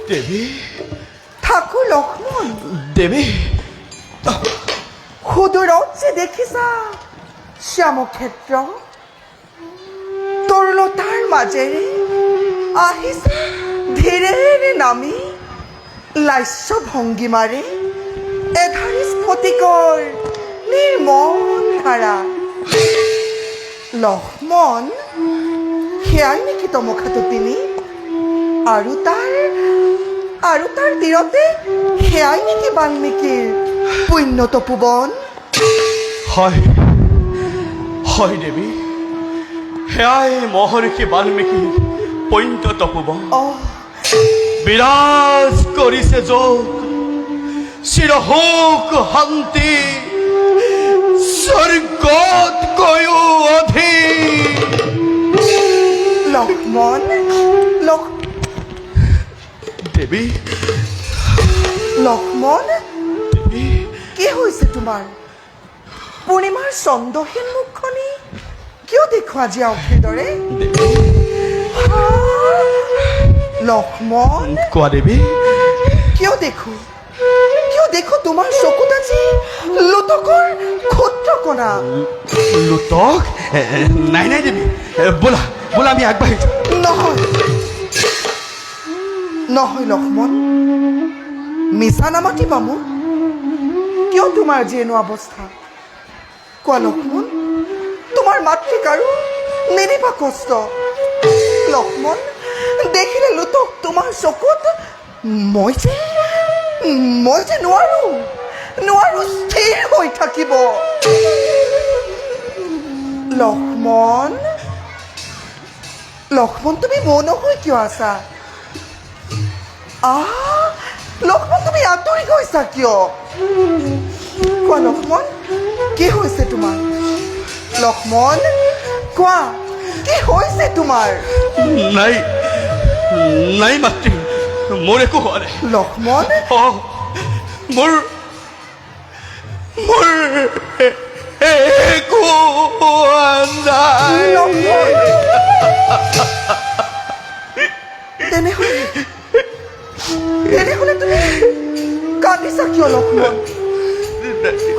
দেৱী ঠাকুৰ লক্ষ্মণ দেৱী সুদূৰত যে দেখিছা শ্যামক্ষেত্ৰ তৰুলতাৰ মাজেৰে আহিছে ধীৰেৰে নামি লাস্য ভংগীমাৰে এধাৰি স্ফটিকৰ নিৰ্মল ধাৰা লক্ষ্মণ সেয়াই নেকি তমখাটুপিনী আৰু তাৰ তীৰতে সেয়াই নেকি বাল্মীকিৰ পুণ্য তপোবন হয় হয় দেৱী সেয়াই মহৰ্ষি বাল্মীকিৰ পুণ্য তপোবন বিৰাজ কৰিছে যোগ চিৰসুখ শান্তি স্বৰ্গতকৈও অধিক লক্ষ্মণ দেৱী লক্ষ্মণ দেৱী কি হৈছে তোমাৰ পূৰ্ণিমাৰ চন্দ্ৰহীন মুখখনি কিয় দেখো আজি আউখীৰ দৰে লক্ষ্মণ কোৱা দেৱী কিয় দেখো তোমাৰ চকুত আজি লোটকৰ ক্ষুদ্ৰ কণা লোটক নাই নাই দেৱী বোলা বোলা আমি আগবাঢ়ি নহয় লক্ষ্মণ মিছা নামাতিবা মোক কিয় তোমাৰ আজি এনে অৱস্থা কোৱা লক্ষ্মণ তোমাৰ মাতৃকাৰো নেদিবা কষ্ট লক্ষ্মণ দেখিলে লোটক তোমাৰ চকুত মই যে নোৱাৰো স্থিৰ হৈ থাকিব লক্ষ্মণ তুমি মৌন হৈ কিয় আছা লক্ষ্মণ তুমি আঁতৰি গৈছা কিয় কোৱা লক্ষ্মণ কি হৈছে তোমাৰ লক্ষ্মণ কোৱা কি হৈছে তোমাৰ নাই নাই মাতৃ মোৰ একো হোৱা নাই লক্ষ্মণ মোৰ একো হোৱা নাই তেনেহলে তুমি কান্দিছা কিয় লক্ষ্মণ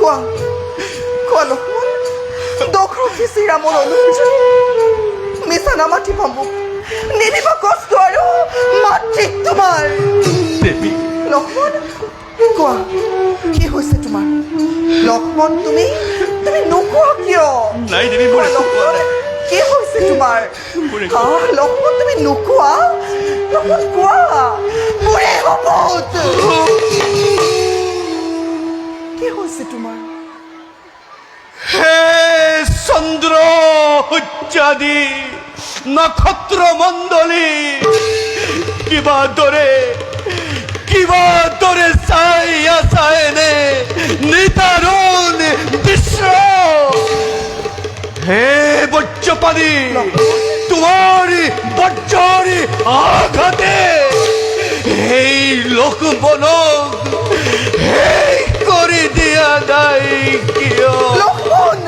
কোৱা লক্ষ্মণ দশৰথী শ্ৰীৰামৰ অনুপযোগী মিছা নামাতিবা মোক নিদিবা কষ্ট আৰু মাতৃক তোমাৰ লক্ষ্মণ কোৱা কি হৈছে তোমাৰ লক্ষ্মণ তুমি নোকোৱা কিয় নাই দেৱী মোৰ একো হোৱা নাই কি হৈছে তোমাৰ লক্ষ্মণ তুমি নোকোৱা লক্ষ্মণ কোৱা মোৰে হ'ব কি হৈছে তোমাৰ হে চন্দ্ৰ সূৰ্যাদি নক্ষত্ৰ মণ্ডলী কিবা দৰে চাই আছায়নে নিতাৰুণ দৃশ্য হে বজ্ৰপানী তোমাৰ বজ্ৰৰ আঘাতে এই লোকবনক শেষ কৰি দিয়া নাই কিয় লক্ষ্মণ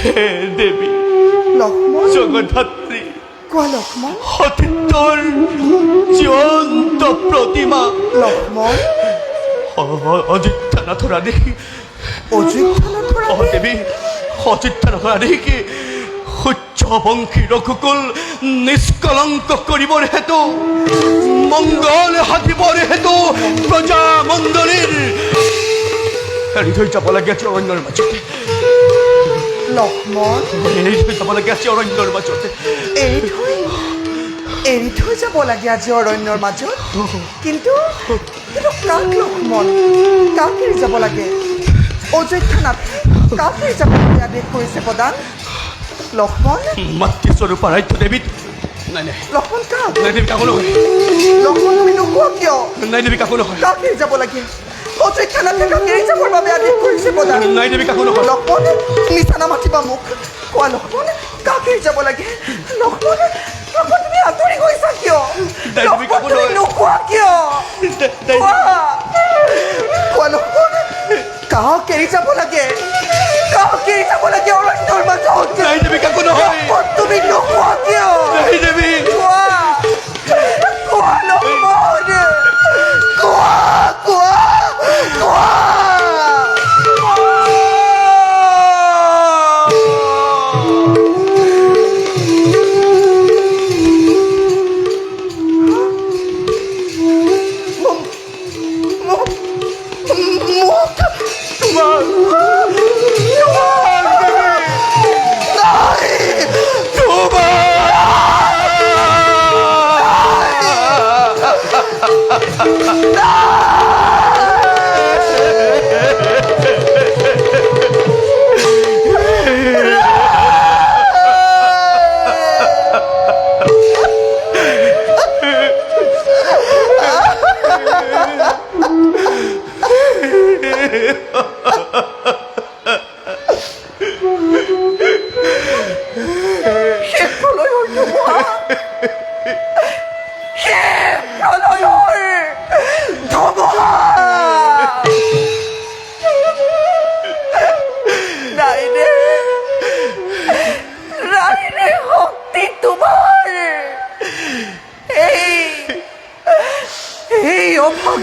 হে দেৱী লক্ষ্মণ জগদ্ধাত্ৰী কোৱা লক্ষ্মণ সতীৰ্থৰ জীৱন্ত প্ৰতিমা লক্ষ্মণ অযোধ্যানাথ ৰাধি দেৱী অযোধ্যানাথ ৰাধিকে সূৰ্যবংশী ৰঘুকুল নিষ্কলংক কৰিবৰ হেতু মংগল সাধিবৰ হেতু প্ৰজামণ্ডলীৰ এৰি থৈ যাব লাগে আজি অৰণ্যৰ মাজতে লক্ষ্মণ এৰি থৈ যাব লাগে আজি অৰণ্যৰ মাজতে এৰি থৈ যাব লাগে আজি অৰণ্যৰ মাজত কিন্তু কাক লক্ষ্মণ কাক এৰি যাব লাগে অযোধ্যানাথ কাক এৰি যাব লাগে আদেশ কৰিছে প্ৰদান লক্ষ্মণ মাতৃস্বৰূপা ৰাজ্য দেৱী নাই নাই লক্ষ্মণ কাক নাই দেৱী কাকো নহয় লক্ষ্মণ তুমি নোকোৱা কিয় নাই দেৱী কাকো নহয় কাক এৰি যাব লাগে অযোধ্যানাথে কাক এৰি যাবৰ বাবে আদেশ কৰিছে প্ৰদান নাই দেৱী কাকো নহয় লক্ষ্মণ মিছা নামাতিবা মোক কোৱা লক্ষ্মণ কাক এৰি যাব লাগে লক্ষ্মণ তুমি আঁতৰি গৈছা কিয় লক্ষ্মণ তুমি নোকোৱা কিয় কোৱা লক্ষ্মণ কাক এৰি যাব লাগে অৰণ্যৰ মাজত নাই দেৱী কাকো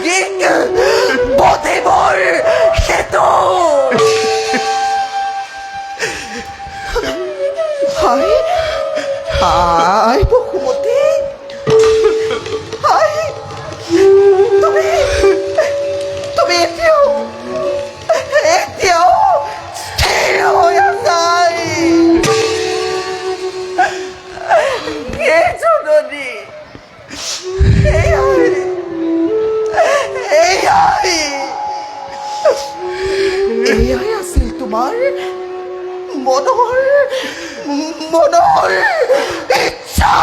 দৈনিক পথে মোৰ সেতু হাই হাই বসুমতী হাই তুমি তুমি এতিয়াও স্থিৰ হৈ আছাই হে জননী এয়াই আছিল তোমাৰ মনৰ ইচ্ছা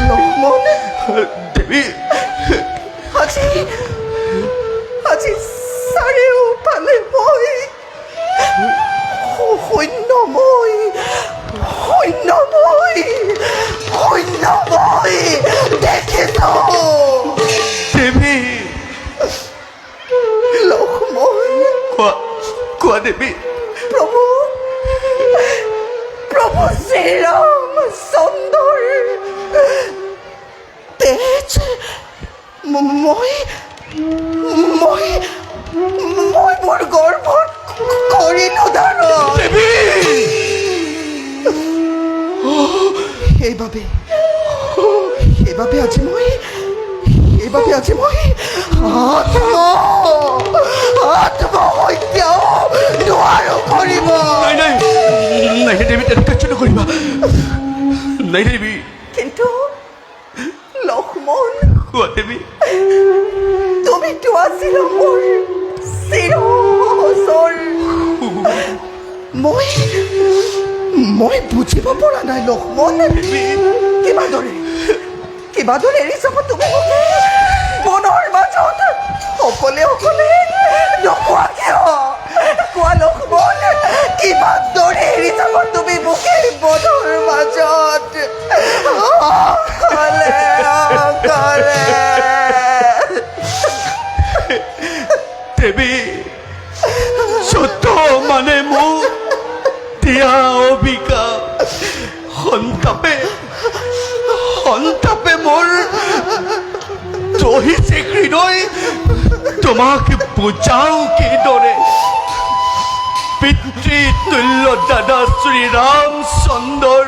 লক্ষ্মণ দেৱী আজি চাৰিওফালে মই শূন্যময় দেখিছো দেৱী লক্ষ্মণ কোৱা দেৱী প্ৰভু শ্ৰীৰামচন্দ্ৰৰ তেজ মই মোৰ গৰ্ভত কৰিলো ধাৰণ সেইবাবে আজি মই আত্মহত্যা নোৱাৰো কৰিব নাই দেৱী তেনেকুৱা কিয় নকৰিবা নাই দেৱী কিন্তু লক্ষ্মণ কোৱা দেৱী তুমিতো আছিলা মোৰ চিৰচৰ মই বুজিব পৰা নাই লক্ষ্মণ কিবাদৰে এৰি যাব তুমি মোক বনৰ মাজত অকলে নোকোৱা কিয় কোৱা লক্ষ্মণ কিবাদৰে এৰি যাব তুমি মোক বনৰ মাজত অকলে দেৱী সত্য মানে মোক দিয়া অভিশাপ সন্তাপে মোৰ দহিছে হৃদয় তোমাক বুজাও কিদৰে পিতৃতুল্য দাদা শ্ৰীৰামচন্দ্ৰৰ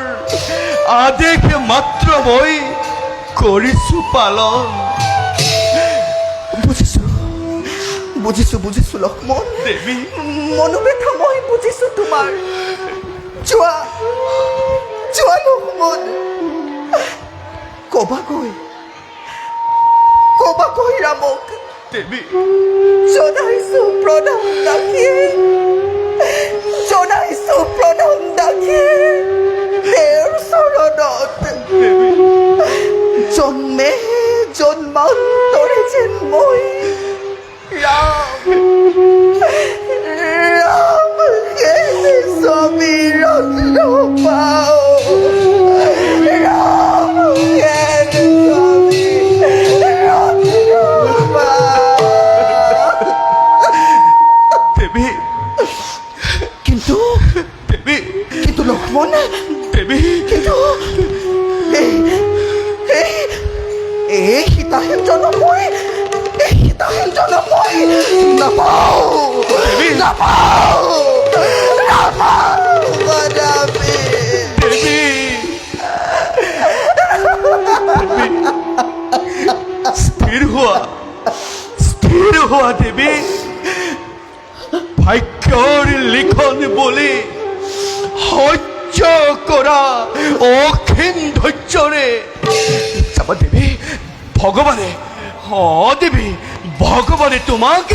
আদেশ মাত্ৰ মই কৰিছো পালন বুজিছো লক্ষ্মণ দেৱী মনোবেথা মই বুজিছো তোমাৰ যোৱা লক্ষ্মণ কবাকৈ ৰামক দেৱী জনাইছো প্ৰণাম দাখি তেওঁৰ চৰণত জন্মান্তৰে যেন মই ৰাম সমীৰণ পাওঁ দেৱী কিন্তু লক্ষ্মণ দেৱী কিন্তু এই সীতাহীন জনম মই নাপাওঁ স্থিৰ হোৱা দেৱী ভাগ্যৰ লিখন বুলি সহ্য কৰা অসীম ধৈৰ্যৰে চাবা দেৱী ভগৱানে তোমাক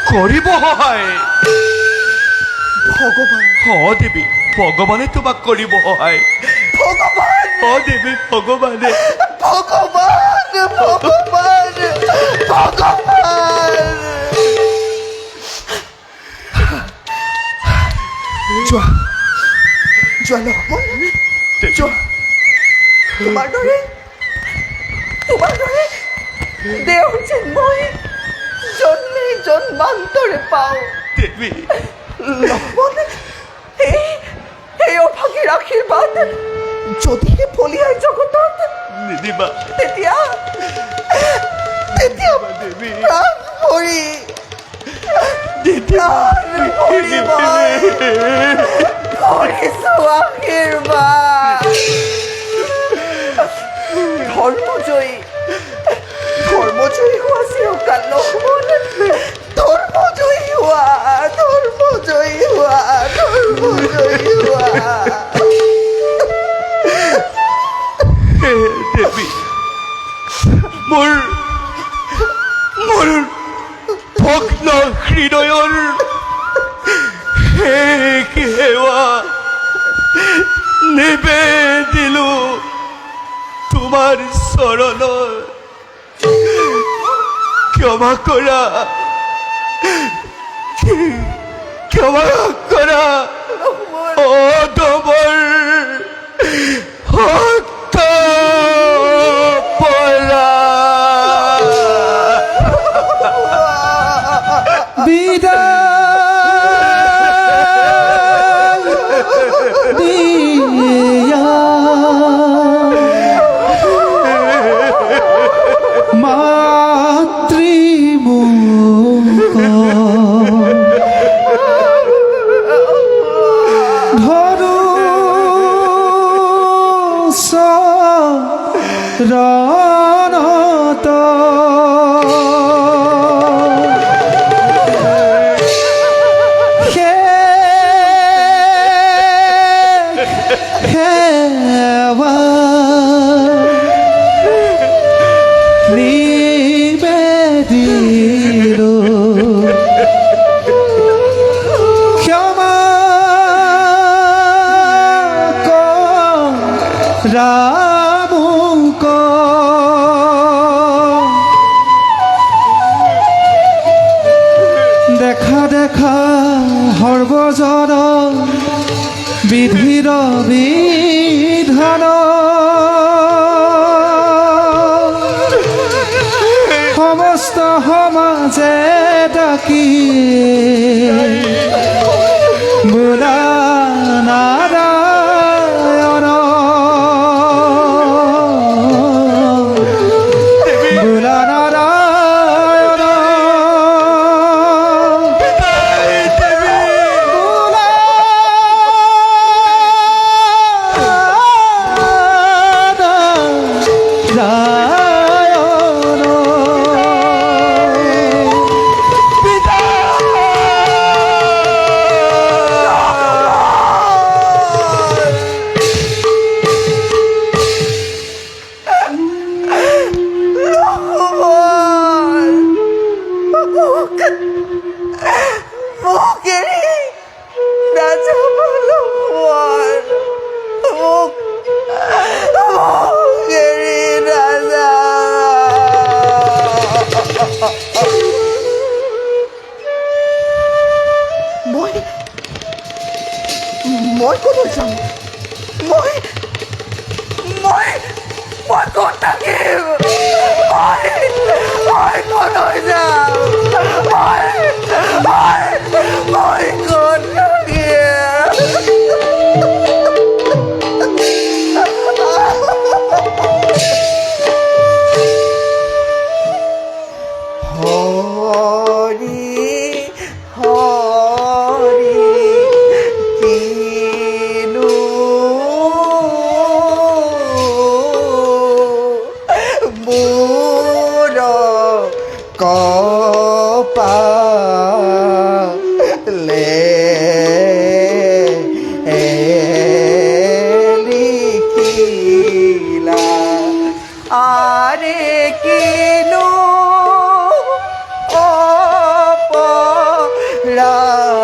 কৰিব সহায় দেৱী ভগৱানে তোমাক কৰিব সহায় দেৱী ভগৱানে যোৱা লক্ষ্মণ যোৱা তোমাৰ দৰে দেওৰ যেন মই জন্মান্তৰে পাওঁ দেৱী লক্ষ্মণ এই অভাগীৰ আশীৰ্বাদ যদিহে ফলিয়াই জগতত নিদিবা তেতিয়া দেৱী প্ৰাণ ভৰি প্ৰাণ ভৰি মই কৰিছোঁ আশীৰ্বাদ। ধৰ্মজয়ী হোৱা চিৰকাল লক্ষ্মণ, ধৰ্মজয়ী হোৱা দেৱী মোৰ ভগ্ন হৃদয়ৰ শেষ সেৱা নিবেদিলো তোমাৰ চৰণত। ক্ষমা কৰা অদমৰ ভক্ত পলা বিদায় দিয়া মাতৃমুখ ধৰু চৰণত সেৱা নিবেদিলো ক্ষমা ৰামুক দেখা সৰ্বজন বিধিৰ বিধান সমস্ত সমাজে ডাকি বোলা নাৰায়ণ বোলা নাৰায়ণ মই ক'লৈ যাম? মই ক'ত থাকিম? মই ক'লৈ যাম? মই ক'ত কপালে লিখিলা আরে কিনো অপরাধে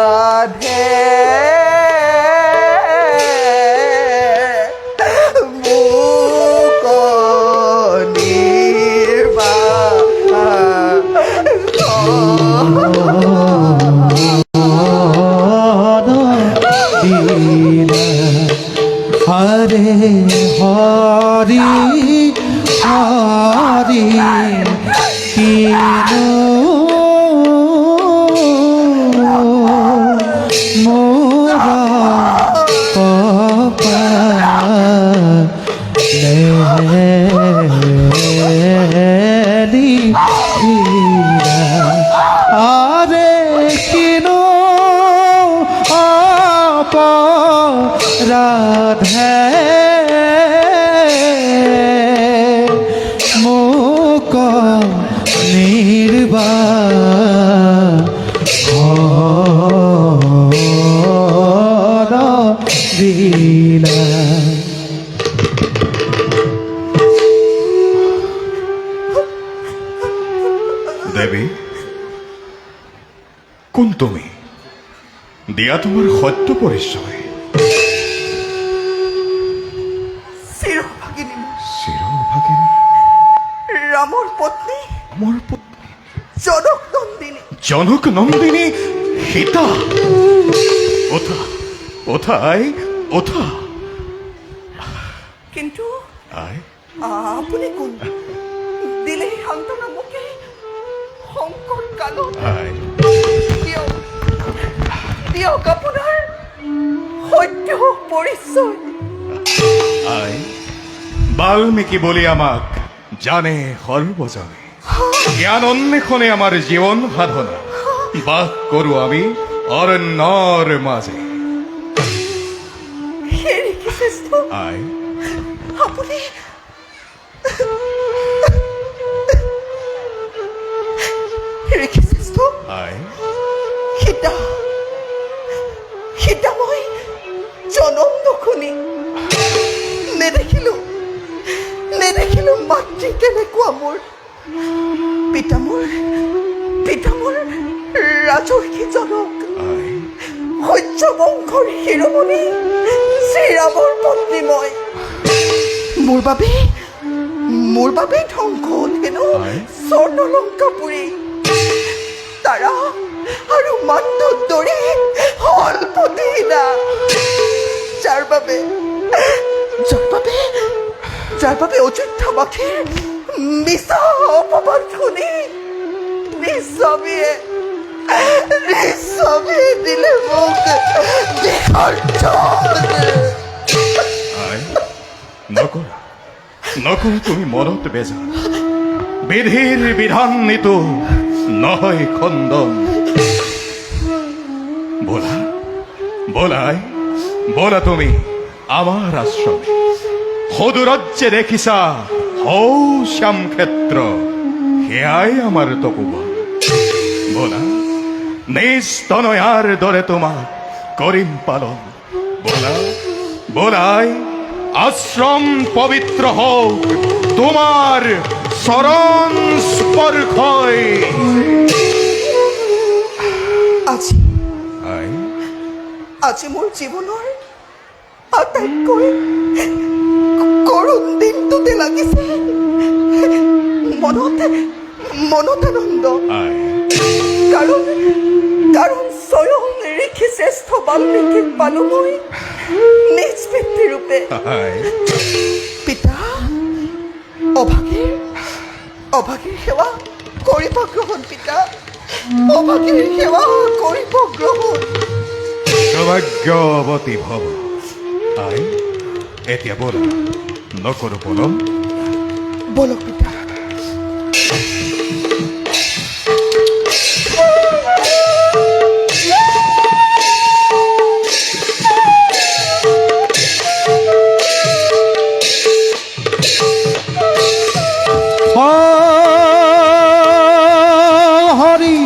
হরে হরি হরি কিনো মোর কপালে অপরাধে মোক দিলা। দেৱী, কোন তুমি? দিয়া তোমাৰ সত্য পৰিচয়। চিৰভাগিনী মই, চিৰভাগিনী, ৰামৰ পত্নী, মোৰ পত্নী, জনক নন্দিনী। জনক নন্দিনী সীতা। ওঠা ওঠা আই, ওঠা। কিন্তু আই, আপুনি কোন? দিলেই সান্তনা মোকে সংকট কালত। আই, দিয়ক দিয়ক আপোনাৰ সত্য পৰিচয়। আই, বাল্মীকি বলি আমাক জানে সৰ্বজনে। জ্ঞান অন্বেষণে আমাৰ জীৱন সাধনা। বাস কৰো আমি অৰণ্যৰ মাজে। হে ঋষিশ্ৰেষ্ঠ, আই, আপুনি ঋষিশ্ৰেষ্ঠ, আই, সীতা সীতা মই জনম নুশুনি নেদেখিলো মাতৃ কেনেকুৱা মোৰ। পিতা মোৰ ৰাজৰ্ষি জনক, আই, সহ্য বংশৰ শিৰোমণি শ্ৰীৰামৰ পত্নী মই। মোৰ বাবে ধ্বংস হেনো আই। স্বৰ্ণলংকাপুৰী। তাৰা আৰু মানটোৰ দৰে হলপতিহীনা, যাৰ বাবে অযোধ্যাবাসীৰ মিছা অপবাদ শুনি নিঃস্বামীয়ে দিলে মোক আই, নকৰা তুমি মনত বেজা। বিধিৰ বিধান নিতো নহয় খণ্ডন। বলা তুমি আমাৰ আশ্ৰমে। সদুৰাজ্যে দেখিছা হৌ শ্যাম ক্ষেত্ৰ, সেয়াই আমাৰ তপোবন। নিজ তনয়াৰ দৰে তোমাক কৰিম পালন। বলাই আশ্ৰম পবিত্ৰ হওক তোমাৰ চৰণ স্পৰ্শই। আজি মোৰ জীৱনৰ আটাইতকৈ কৰুণ দিনটোতে লাগিছে মনত আনন্দ। কাৰণ স্বয়ং ঋষিশ্ৰেষ্ঠ বাল্মীকিক পালো মই নিজ পিতৃৰূপে। পিতা, অভাগীৰ সেৱা কৰিব গ্ৰহণ। পিতা, অভাগীৰ সেৱা কৰিব গ্ৰহণ। সৌভাগ্যৱতী ভৱ। আই, এতিয়া বলা নকৰো পলম। বলক পিতা। হরি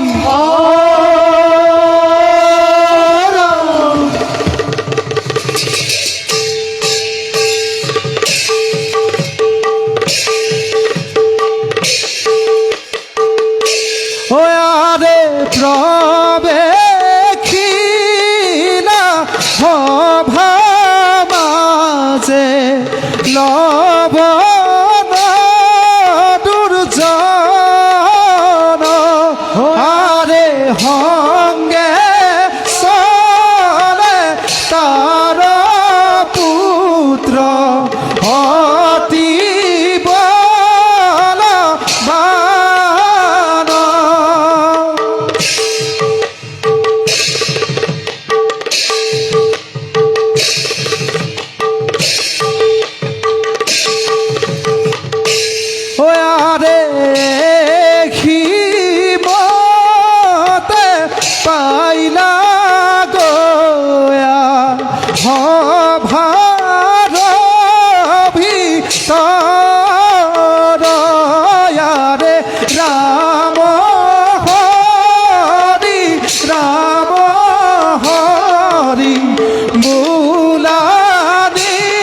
মূলা নিরন্তর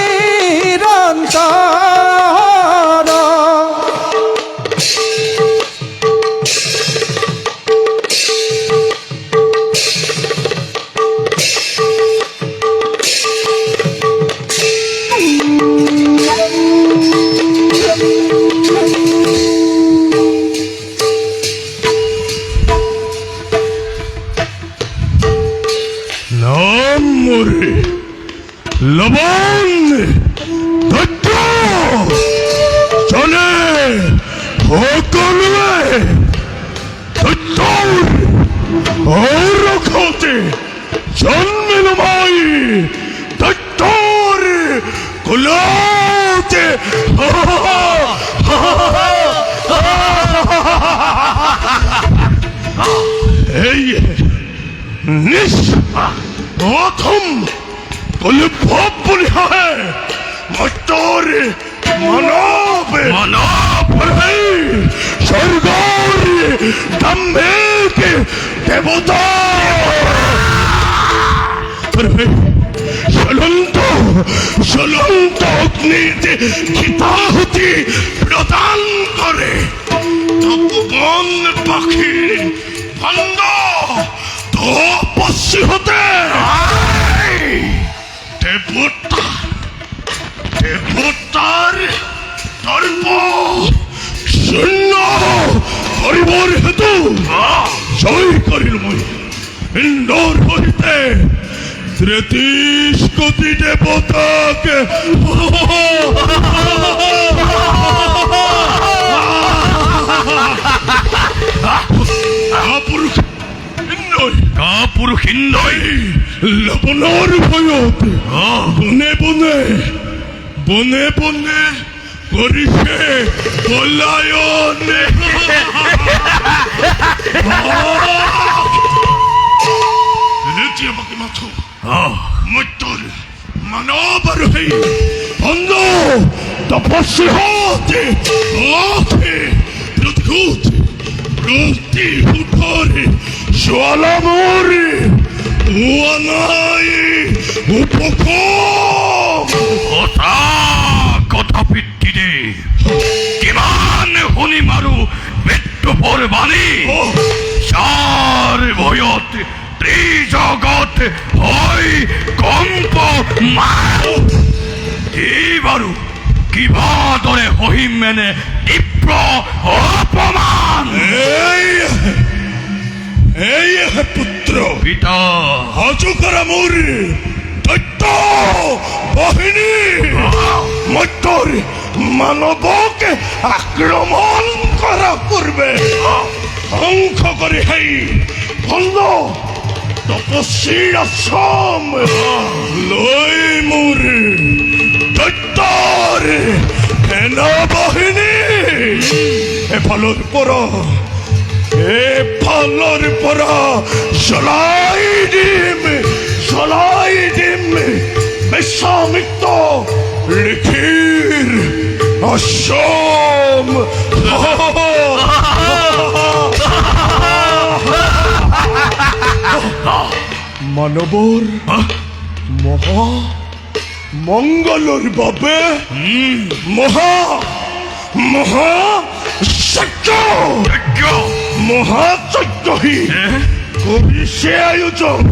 নাম মোরে লবণ ধৈর্য চলে সকলে ধৈর্য ওর খোঁজে জন্মেল মাই ধৈর্যর কুলোতে এই প্রথম কলভব বলি হয় মস্তর মানব মানব স্বর্গর দম্ভেক দেবতা জ্বলন্ত জ্বলন্ত অগ্নিতে খিতাহুতি প্রদান করে তপবন পাখির বন্ধ তপস্বী হতে দেবতার দর্প শূন্য করিবর হেতু জয় করিল মই ইন্দোর হইতে 33 কোটি দেবতাকে কাপুরুষিন্নয় লবণৰ ভয়ত বনে বনে বনে বনে কৰিছে পলায়নে আমাকে মাথো মৃত্যুৰ মানৱ আৰু সেই বন্ধ তপস্বী হতে প্ৰতিহূত প্ৰতিহূতৰে জ্বালামৰে ওয়ানাই উপকম কথা পিঠিতে কিমান শুনি মাৰো মৃত্যুৰ বাণী চাৰ ভয়ত ত্ৰিজগত হয় কম্প বাৰু কিবা দৰে সহিম মেনে তীব্ৰ অপমান এই পুত্র পিতা হাজু করা মোর দৈত্য বাহিনী মধ্যর মানবকে আক্রমণ করা করবে ধ্বংস করে হেই বন্ধ তপস্বীর আশ্রম লই মোর দৈত্যর সেনাবাহিনী এফালৰ পৰা এফালৰ পৰা জ্বলাই দিম বিশ্বামিত্ৰ লিখিৰ আশ্ৰম মানৱৰ মহা মঙ্গলৰ বাবে মহা মহাযজ্ঞহী কৰিছে আয়োজন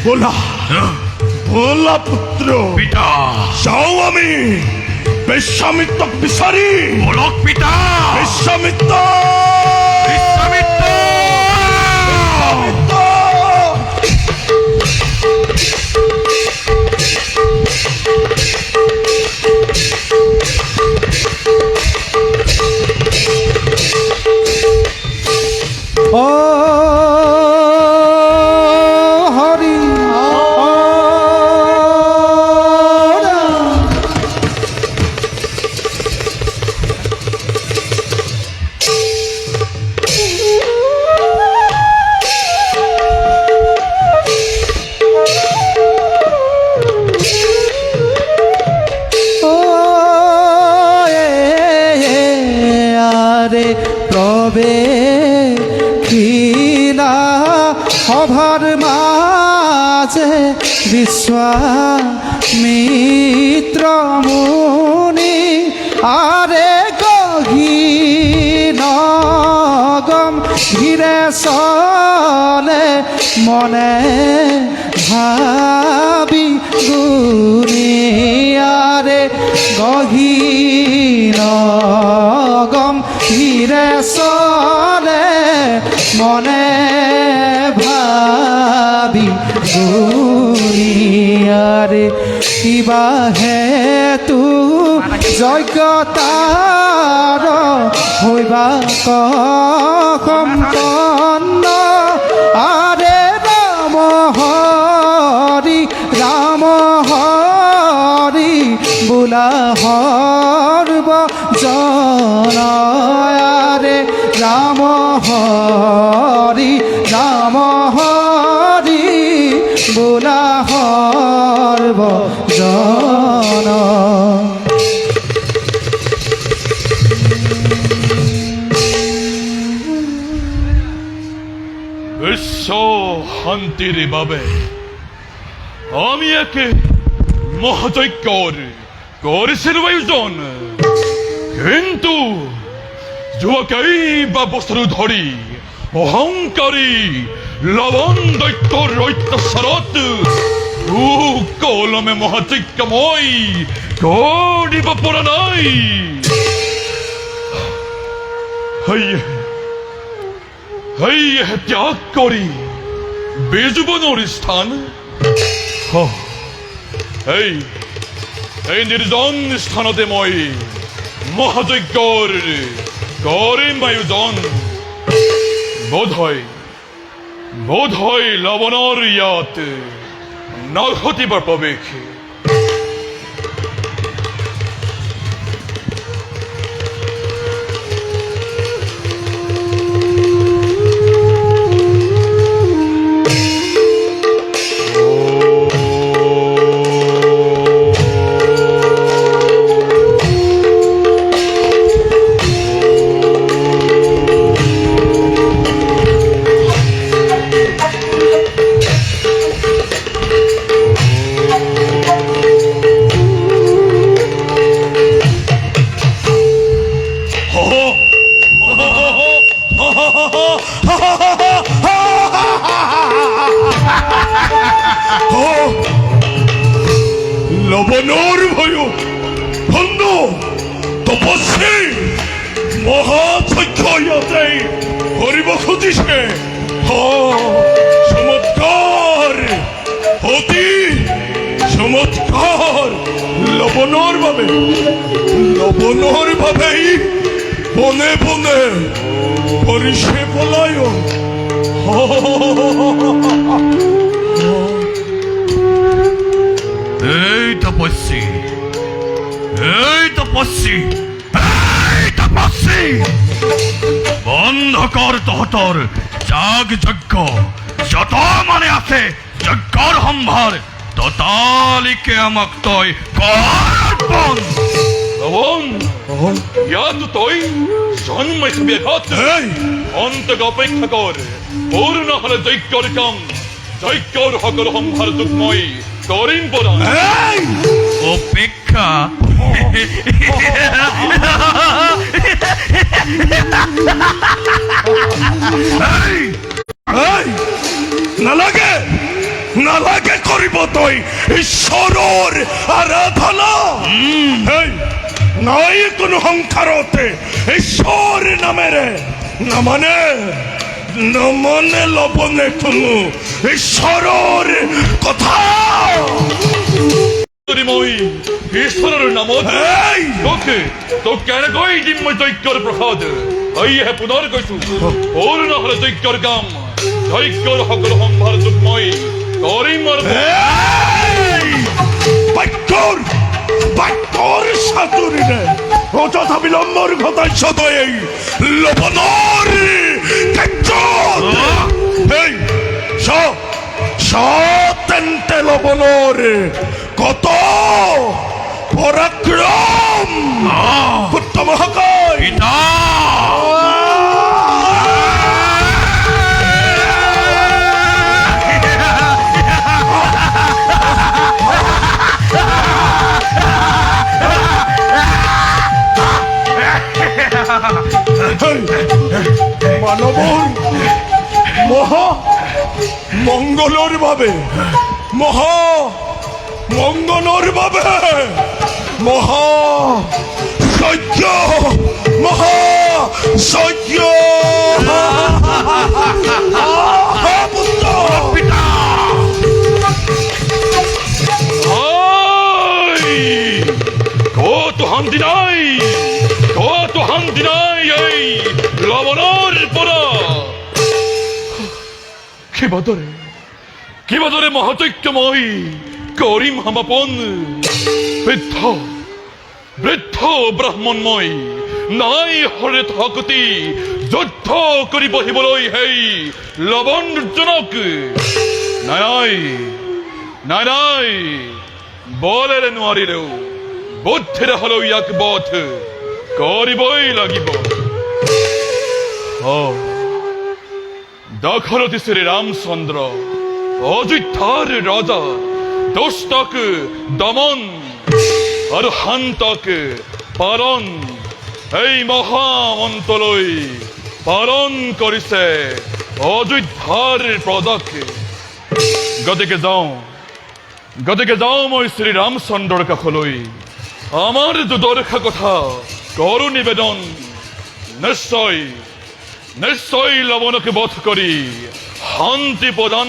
বোলা পুত্ৰ পিতা যাওঁ আমি বিশ্বামিত্ৰক বিচাৰি বলক পিতা বিশ্বামিত্ৰ ও হরি আরে প্রবে সভার যে বিশ্বামিত্র মুনি আরে গহীন গম্ভীরে চলে মনে ভাবি গুনিয়ারে গহীন গম্ভীরে চলে মনে ভাবি গুনিয়ারে কিবা হেতু যোগ্যতার হইবা সম্পন্ন আরে রাম হরি বোলা হর্ব জনায়ারে রাম হরি বোলা হর্ব জন বিশ্ব শান্তির বাবে আমি একে মহাযজ্ঞর করেছিল আয়োজন, কিন্তু যুবকেই বা বস্ত্র ধরি অহংকারী লবণ দৈত্যর অত্যাচারত কলমে মহাযজ্ঞময় করিব পরা নাই। ত্যাগ করি বেজুবনের স্থান, এই নির্জন স্থানতে মই মহাযজ্ঞর করিম আয়োজন। বোধ হয় লবণর ইয়াত না ঘটিবার প্রবেশ। লবণর ভয় ভণ্ড তপস্বী মহাযজ্ঞ ইয়াতে কৰিব খুজিছে। চমৎকাৰ, অতি চমৎকাৰ। লবণৰ বাবেই বনে বনে কৰিছে পলায়ন। এই তপস্বী বন্ধ কর তহতর যাগ যজ্ঞ। যত মানে আছে যজ্ঞর সম্ভার ততালিকে আমাক তই কর। ইয়াত তই জন্মাইছিবি অন্তক অপেক্ষা কর। পূর্ণ হলে যজ্ঞর কাম, যজ্ঞর সকল সম্ভার তোক মই করিম পরাণ। অপেক্ষা নালাগে কৰিব তই ঈশ্বৰৰ আৰাধনা। নাই কোনো সংসাৰতে ঈশ্বৰ নামেৰে নমনে লবনে কোনো ঈশ্বৰৰ কথা। মই ঈশ্বৰৰ নামত তোক কেনেকৈ দিম মই যজ্ঞৰ প্ৰসাদ। সেয়েহে পুনৰ কৈছো, পূৰ্ণ হলে যজ্ঞৰ কাম, যজ্ঞৰ সকলো সম্ভাৰ তোক মই কৰিম। বাক্যৰ চাতুৰিৰে অযথা বিলম্বৰ ঘটাইছ তই এই লবণৰ তেন্তে লবণৰ কত পৰাক্ৰম পুত্ৰ মহাকায়। মানৱৰ মহা মংগলৰ বাবে মহা মংগলৰ বাবে মহা যজ্ঞ মহা যজ্ঞ পিতা কত শান্তি নাই, কত শান্তি নাই এই লবণৰ পৰা। কিবাদৰে মহাযজ্ঞময় কৰিম সমাপন। বৃদ্ধ ব্ৰাহ্মণময় নাই হৰে শক্তি যুদ্ধ কৰি বহিবলৈ সেই লৱণজনক। নাই নাই নাই, বলেৰে নোৱাৰিলেও বুদ্ধিৰে হলেও ইয়াক বধ কৰিবই লাগিব। দখলতি শ্ৰী ৰামচন্দ্ৰ অযোধ্যাৰ ৰজা দুষ্টক দমন আৰু শান্তক পালন এই মহামন্ত্ৰলৈ পালন কৰিছে অযোধ্যাৰ প্ৰজাক। গতিকে যাওঁ মই শ্ৰী ৰামচন্দ্ৰৰ কাষলৈ, আমাৰ দুদৰ্শা কথা কৰো নিবেদন। নিশ্চয় নিশ্চয় লৱণকে বধ কৰি শান্তি প্ৰদান।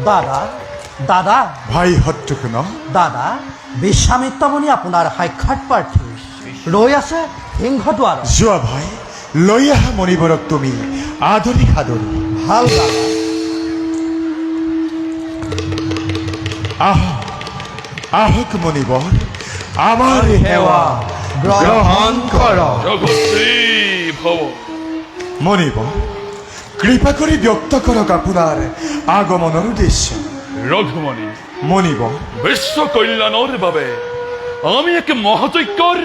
দাদা দাদা ভাই শত্ৰুঘ্ন, দাদা বিশ্বামিত্ৰ মুনি আপোনাৰ সাক্ষাৎ প্ৰাৰ্থী ৰৈ আছে সিংহদ্বাৰত। যোৱা ভাই, লৈ আহা মণিবৰক তুমি আদৰি সাদৰি। ভাল দাদা। আহক মণিবৰ, আমাৰ সেৱা গ্ৰহণ কৰক। জগতী ভৱ। মণিবৰ, কৃপা কৰি ব্যক্ত কৰক আপোনাৰ আগমনৰ উদ্দেশ্য। ৰঘুমণি, মণিবৰ, বিশ্ব কল্যাণৰ বাবে আমি এক মহাযজ্ঞৰ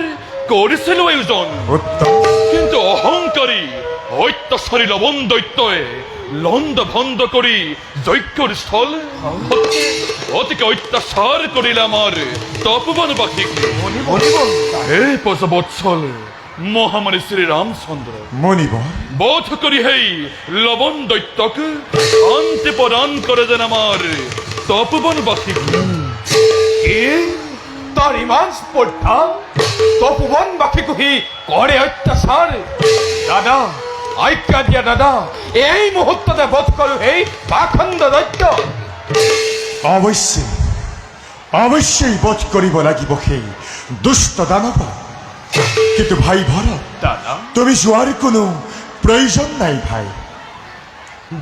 কৰিছিলো আয়োজন, উত্তম। কিন্তু অহংকাৰী অত্যাচাৰী লৱণ দৈত্যই লণ্ড ভণ্ড কৰি যজ্ঞৰ স্থল অতিকে অত্যাচাৰ কৰিলে আমাৰ তপোবনবাসীক। এই পঞ্চবৎসল মহামানী শ্ৰী ৰামচন্দ্ৰ মণিবৰ, বধ কৰি সেই লৱণ দৈত্যক শান্তি প্ৰদান কৰে যেন আমাৰ তপোবনবাসীক। তাৰ ইমান স্পৰ্ধা তপোবনবাসীকো সি কৰে অত্যাচাৰ। দাদা আজ্ঞা দিয়া দাদা, এই মুহূৰ্ততে বধ কৰো সেই পাখণ্ড দৈত্য। অৱশ্যেই বধ কৰিব লাগিব সেই দুষ্ট দানৱ। কিন্তু ভাই ভৰত, দাদা তুমি যোৱাৰ কোনো প্ৰয়োজন নাই ভাই।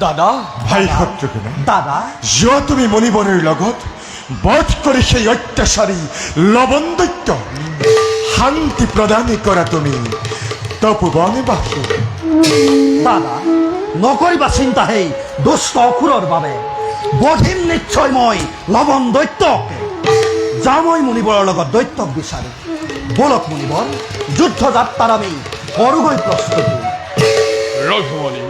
দাদা ভাই শত্ৰুঘ্ন, দাদা যোৱা তুমি মণিবৰৰ লগত বধ কৰি সেই অত্যাচাৰী লৱণ দৈত্য শান্তি প্ৰদান কৰা তুমি তপোবনবাসী। দাদা নকৰিবা চিন্তা সেই দুষ্ট অসুৰৰ বাবে। বধিম নিশ্চয় মই লৱণ দৈত্যক। যাওঁ মই মুনিবৰৰ লগত দৈত্যক বিচাৰি। বলক মুনিবৰ, যুদ্ধ যাত্ৰাৰ আমি কৰোগৈ প্ৰস্তুতি। ৰঘুমণি,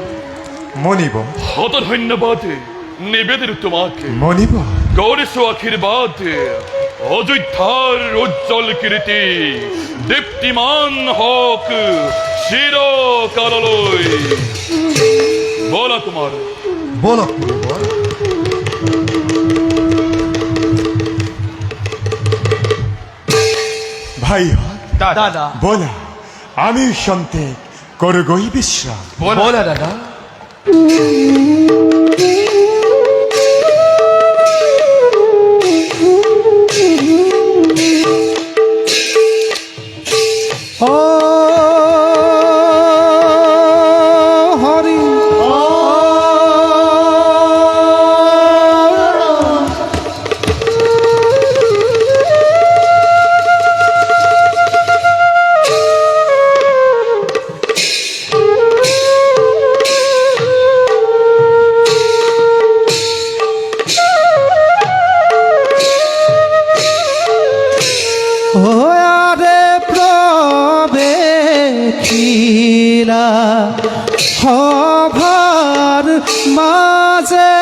মণিবৰ, শত ধন্যবাদ নিবেদিত তোমাকে। মণিবৰ, কৰিছো আশীৰ্বাদ অযোধ্যাৰ উজ্জ্বল কীৰ্তি দীপ্তিমান হওক চিৰকাললৈ। বলা তোমাৰ। বলক মুনিবৰ। ভাই দাদা বলা, আমি সন্তে করগই বিশ্রাম। বলা দাদা। হরি লীলা সভার মাঝে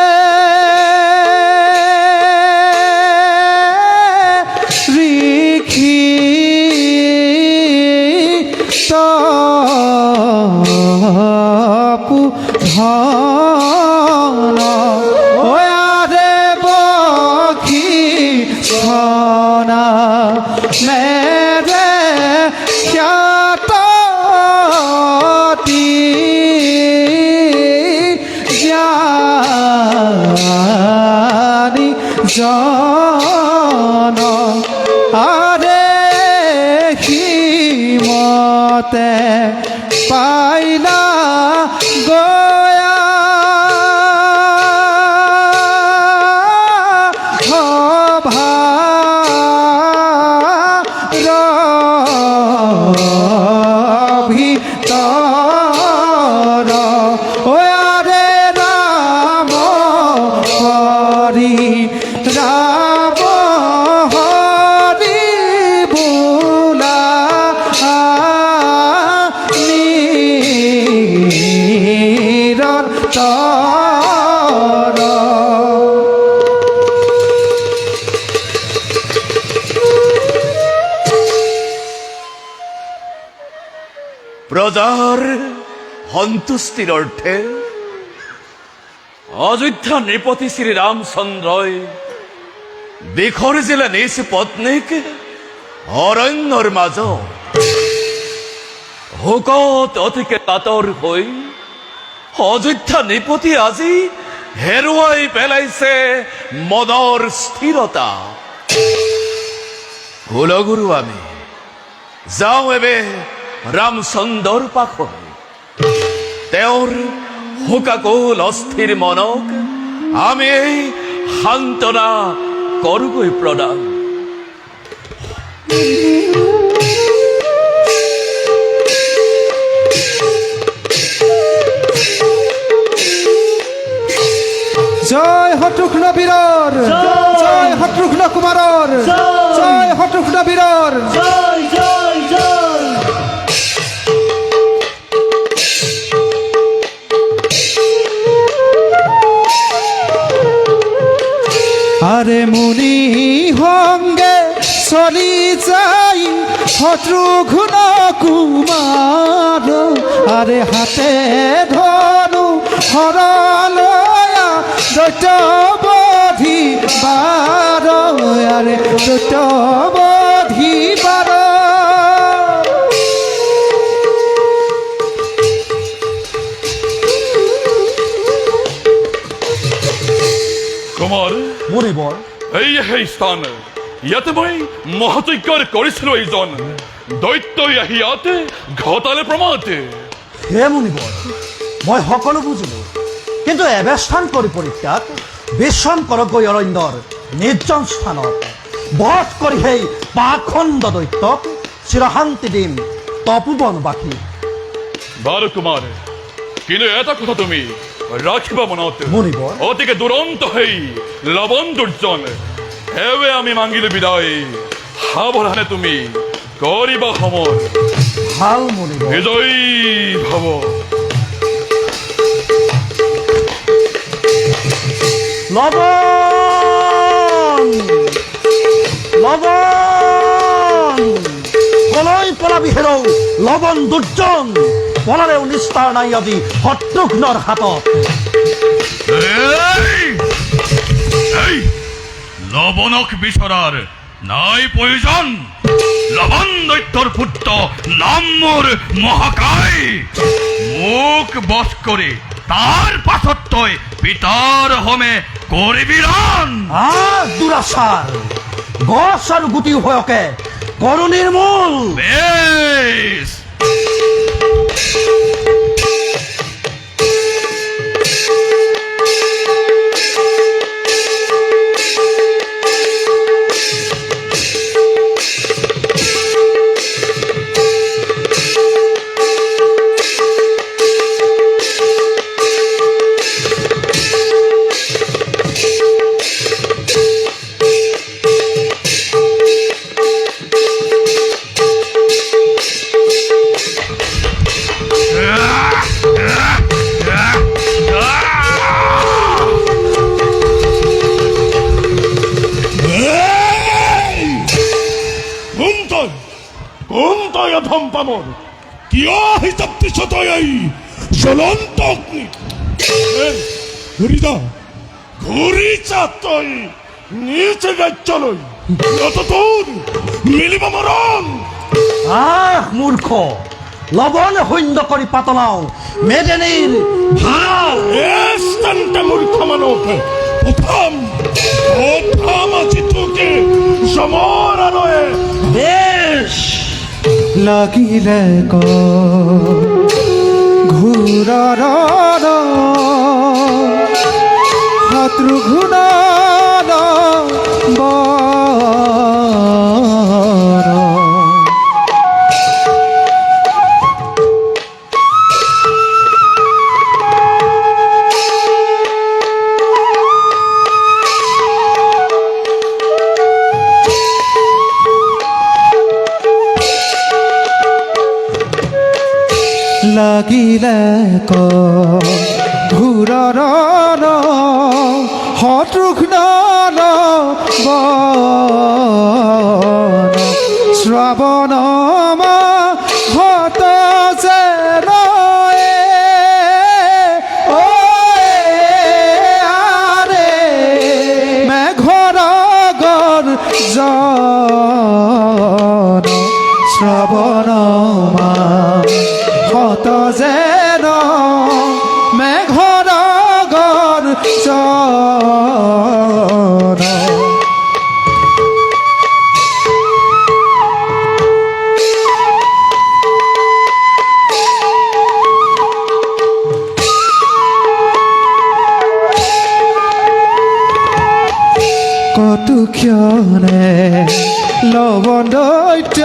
রিখি তপু ধন ওয়ারে বখি ছনা মেরে খ্যাতি জ্ঞানী জন আরে হিমতে পাইলা গয়া ভিতর ওয়ারে রাম হরি রাম হরি বুলা প্রজার সন্তুষ্টির অর্থে অযোধ্যা নৃপতি শ্রী রামচন্দ্রই বিখর্জিলে নিজ পত্নীক অরণ্যর মাজ হুকত অতিকে কাতর হই অযোধ্যা নৃপতি আজি হেৰুৱাই পেলাইছে মনৰ স্থিৰতা। কুলগুৰু আমি যাওঁ এবে ৰামচন্দ্ৰৰ পাখলৈ, তেওঁৰ শোকাকুল অস্থিৰ মনক আমি এই সান্তনা কৰোগৈ প্ৰদান। জয় হট্টুঘ্ন বীরর, জয় হট্টুঘ্ন কুমারর, জয় হট্টুঘ্ন বীরর। আরে মুনি হঙ্গে চলি যাই শত্রুঘ্ন কুমার, আরে হাতে ধনু হরলয়া দৈত্যবধি বার, আরে দৈত্যবধি বার। কুমাৰ মুনিবৰ এই সেই স্থান, ইয়াতে মই মহাযজ্ঞৰ কৰিছিলো। এইজন দৈত্যই আহি ইয়াতে ঘটালে প্ৰমাদ। হে মুনিবৰ, মই সকলো বুজিলো, কিন্তু এবেস্থান কৰি পৰিত্যাগ বিশ্বম্পৰকৈ অৰণ্যৰ নিৰ্জন স্থানত বধ কৰি সেই পাখণ্ড দৈত্যক চিৰশান্তি দিম তপোবনবাসী। বাৰু কুমাৰ, কিন্তু এটা কথা তুমি ৰাখিবা মনত, মুনিবৰ অতিকে দুৰন্ত সেই লৱণ দুৰ্জন হেৱে আমি মাগিলো বিদায়। সাৱধানে তুমি কৰিবা সময়, ভাল মুনিবৰ। বিজয়ী ভৱ। লবণ লবণ কলৈ পলাবি হেৰৌ লবণ দুৰ্জন, পলাৰেও নিস্তাৰ নাই আজি শত্ৰুঘ্নৰ হাতত। এই লৱণক বিচৰাৰ নাই প্ৰয়োজন। লৱণ দৈত্যৰ পুত্ৰ নাম মোৰ মহাকায়। মোক বধ কৰি তাৰ পাছত তই পিতাৰ হোমে কৰিবি ৰণ। দুৰাচাৰ গছ আৰু গুটি উভয়কে কৰো নিৰ্মূল। বেশ, গম পামৰ কিয় হিচাপ দিছ তই এই জ্বলন্ত অগ্নি ঘূৰি যা তই নিজ ৰাজ্যলৈ তোৰ মিলিব মৰণ মূৰ্খ লবণ শূন্য কৰি পাতলাও মেদিনীৰ ভাল মূৰ্খ মানুহ প্ৰথম আজি তোকে জমৰ আনয়ে বেশ লাগিলে ক ঘূৰৰ শত্ৰুঘ্ন লাগিলে ক ঘূৰৰ শত্ৰুঘ্ন শ্ৰৱণ হত যে মেঘৰ গৰ্জন শ্ৰৱণ হত যেন মেঘৰ গৰ্জন কটুক্ষণে লবণ দৈত্য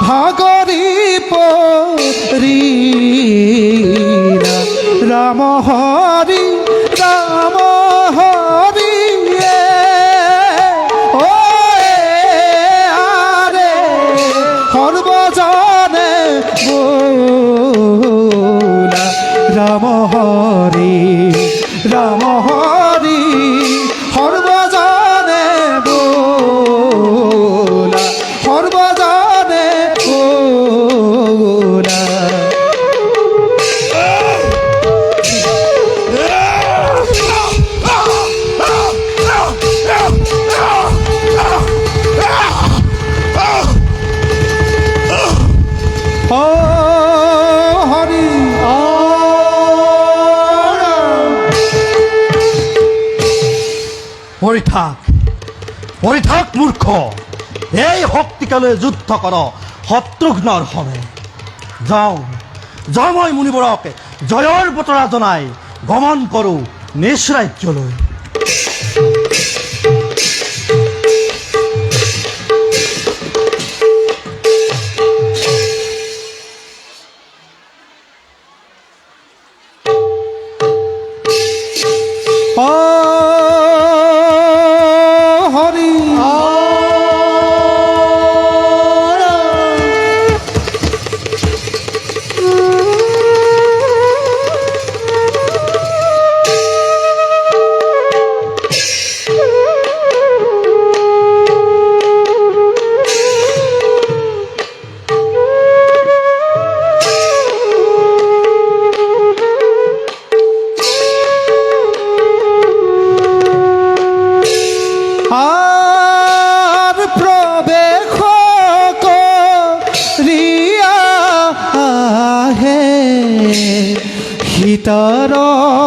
ভাগৰি পৰিলা ৰাম হৰি আৰে সৰ্বজনে বোলা ৰাম হৰি সৰ্বজনে বোলা সৰ্বজনে বোলা হৰি পৰিথাক মূৰ্খ এই শক্তিকালৈ যুদ্ধ কৰ শত্ৰুঘ্নৰ হৰে যাওঁ মই মুনিবৰক জয়ৰ বতৰা জনাই গমন কৰোঁ নিজ ৰাজ্যলৈ হৰি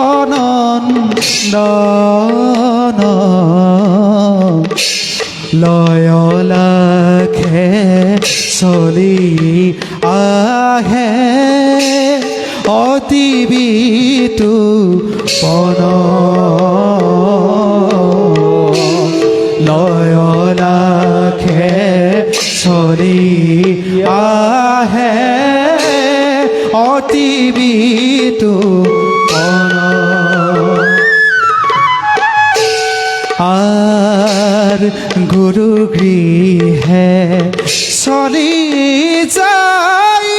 সীতারনন্দন লয়লাখে চলি আহে অতি বিতু পন লয়লাখে চলি আহে অতি বিতু আর গুরু গৃহে চলি যাই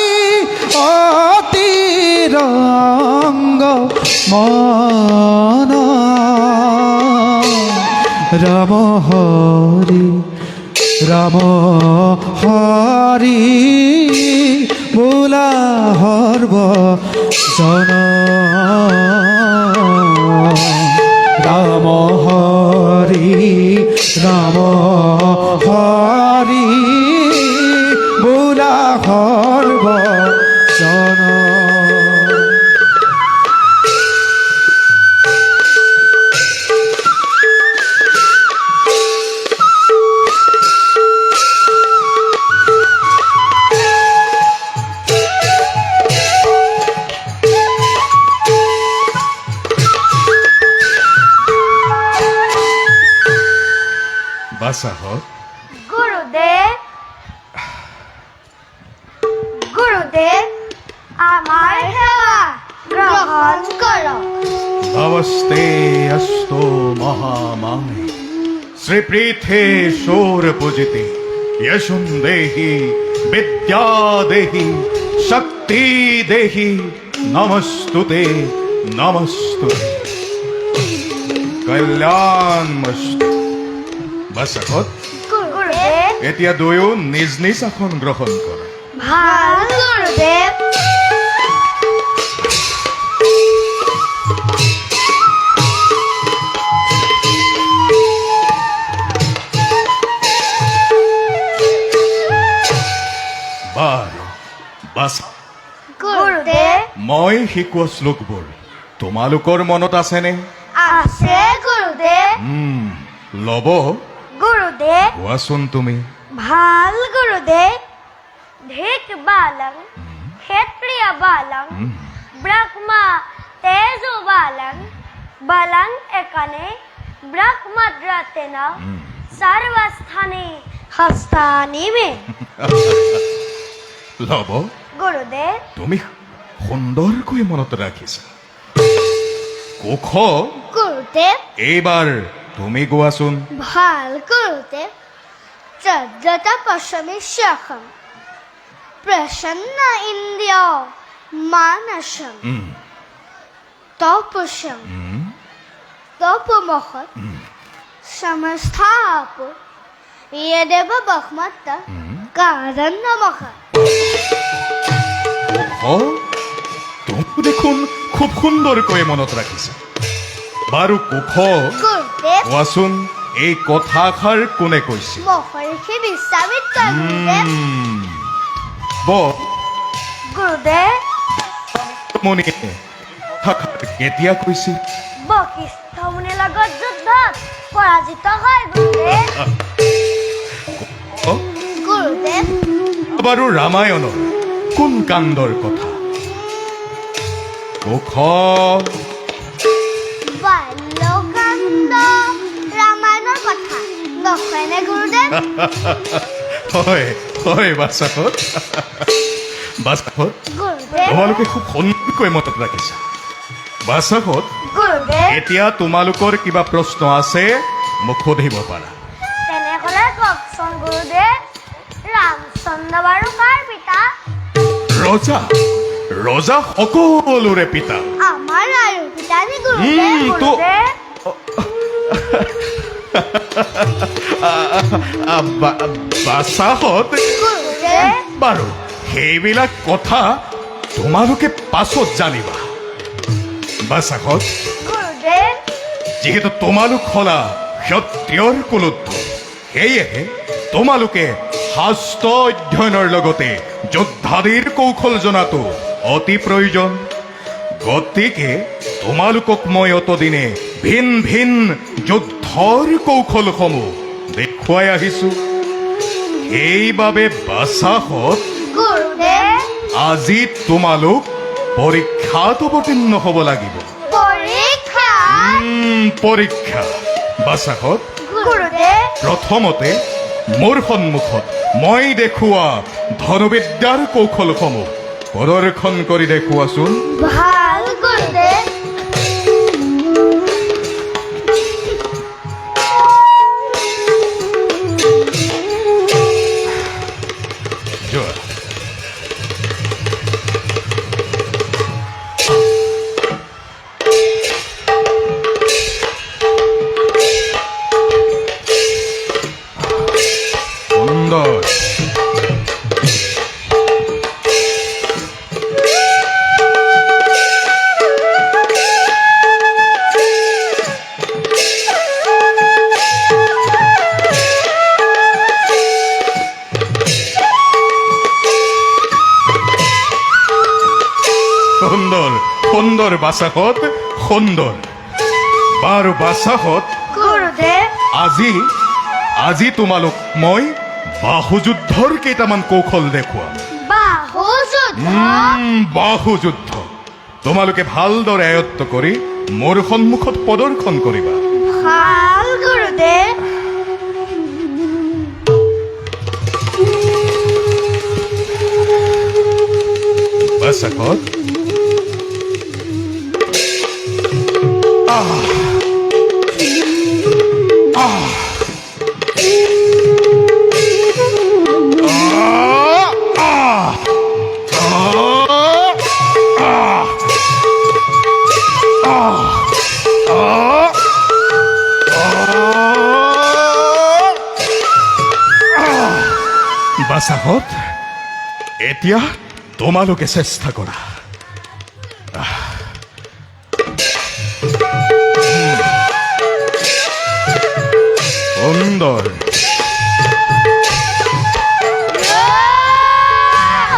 অতি রঙ্গ মন রাম হরি রাম হরি বোলা হর্ব জন রাম হরি রাম হরি বোলা হর্ব জন বাসাহত গুরুদেব গুরুদেব আমার সেবা গ্রহণ করো নমস্তে অস্তু মহামায় শ্রীপীঠে শোর পূজিতে यशुं देहि विद्या देहि शक्ति देहि नमस्तुते नमस्तुते কল্যাণমস্তু বাসাহত গুরুদেব এতিয়া দুয়ো নিজ নিজ আসন গ্ৰহণ কৰা ভাল গুৰুদেব বাৰু বাছ গুৰুদেব মই শিকোৱা শ্লোকবোৰ তোমালোকৰ মনত আছেনে আছে গুৰুদেব ল'ব গুৰুদেব কোৱাচোন তুমি ভাল গুরুদেব ধিক বালং ক্ষেত্রিয় বালং ব্রহ্মা তেজো বালং বালং একানে ব্রহ্মদ্রতেন সর্বস্থানে হস্তানি মে ল'ব গুরুদেব তুমি সুন্দৰকৈ মনত ৰাখিছা কুশ গুৰুদেব এইবাৰ তুমি গোৱাচোন ভাল গুরুদেব চর্যতা পশমি শখম প্রসন্ন ইন্দ্রিয় মানসম তপসম তপমহৎ সমস্থাপ ইয়েদেব বহমত্ত কারণ নমঃ কুশ তুমি দেখোন খুব সুন্দৰকৈ মনত ৰাখিছা বাৰু কুশ গুৰুদেব কোৱাচোন এই কথাষাৰ কোনে কৈছে মহৰ্ষি বিশ্বামিত্ৰ গুৰুদেব গুৰুদেব মনিয়ে কথাষাৰ কেতিয়া কৈছিল বশিষ্ঠ মুনিৰ লগত যুদ্ধত পৰাজিত হয় গুৰুদেৱ গুৰুদেৱ বাৰু ৰামায়ণৰ কোন কাণ্ডৰ কথা কুশ বাল্যকাণ্ড ৰামায়ণৰ কথা নকয়নে গুৰুদেৱ হয় হয় বাচাহত বাচাহত গুৰুদেৱ তোমালোকে খুব সুন্দৰকৈ মনত ৰাখিছা বাচাহত গুৰুদেৱ এতিয়া তোমালোকৰ কিবা প্ৰশ্ন আছে মোক সুধিব পাৰা তেনেহ'লে কওকচোন গুৰুদেৱ ৰামচন্দ্ৰ বাৰু কাৰ পিতা ৰজা ৰজা সকলোৰে পিতা আমাৰ আৰু পিতা নে গুৰুদেৱ তো- গুৰুদেৱ বাচাহত গুৰুদেৱ বাৰু সেইবিলাক কথা তোমালোকে পাছত জানিবা বাচাহত গুৰুদেৱ যিহেতু তোমালোক হলা ক্ষত্ৰিয়ৰ কুলোত্থ সেয়েহে তোমালোকে শাস্ত্ৰ অধ্যয়নৰ লগতে যোদ্ধাদিৰ কৌশল জনাটো অতি প্ৰয়োজন গতিকে তোমালোকক মই অতদিনে ভিন ভিন যুদ্ধৰ কৌশলসমূহ দেখুৱাই আহিছো সেইবাবে বাচাহত গুৰুদেৱ আজি তোমালোক পৰীক্ষাত অৱতীৰ্ণ হ'ব লাগিব পৰীক্ষা পৰীক্ষা বাচাহত গুৰুদেৱ প্ৰথমতে মোৰ সন্মুখত মই দেখুওৱা ধনুবিদ্যাৰ কৌশলসমূহ প্ৰদৰ্শন কৰি দেখুৱাচোন ভাল গুৰুদেৱ যোৱা বাচাহঁত সুন্দৰ। বাৰু বাচাহঁত, গুৰুদেৱ আজি তোমালোক মই বাহুযুদ্ধৰ কেইটামান কৌশল দেখুৱাম। বাহুযুদ্ধ বাহুযুদ্ধ তোমালোকে ভালদৰে আয়ত্ত কৰি মোৰ সন্মুখত প্ৰদৰ্শন কৰিবা। ভাল গুৰুদেৱ। বাচাহঁত, বাচাহঁত, এতিয়া তোমালোকে চেষ্টা কৰা। সুন্দৰ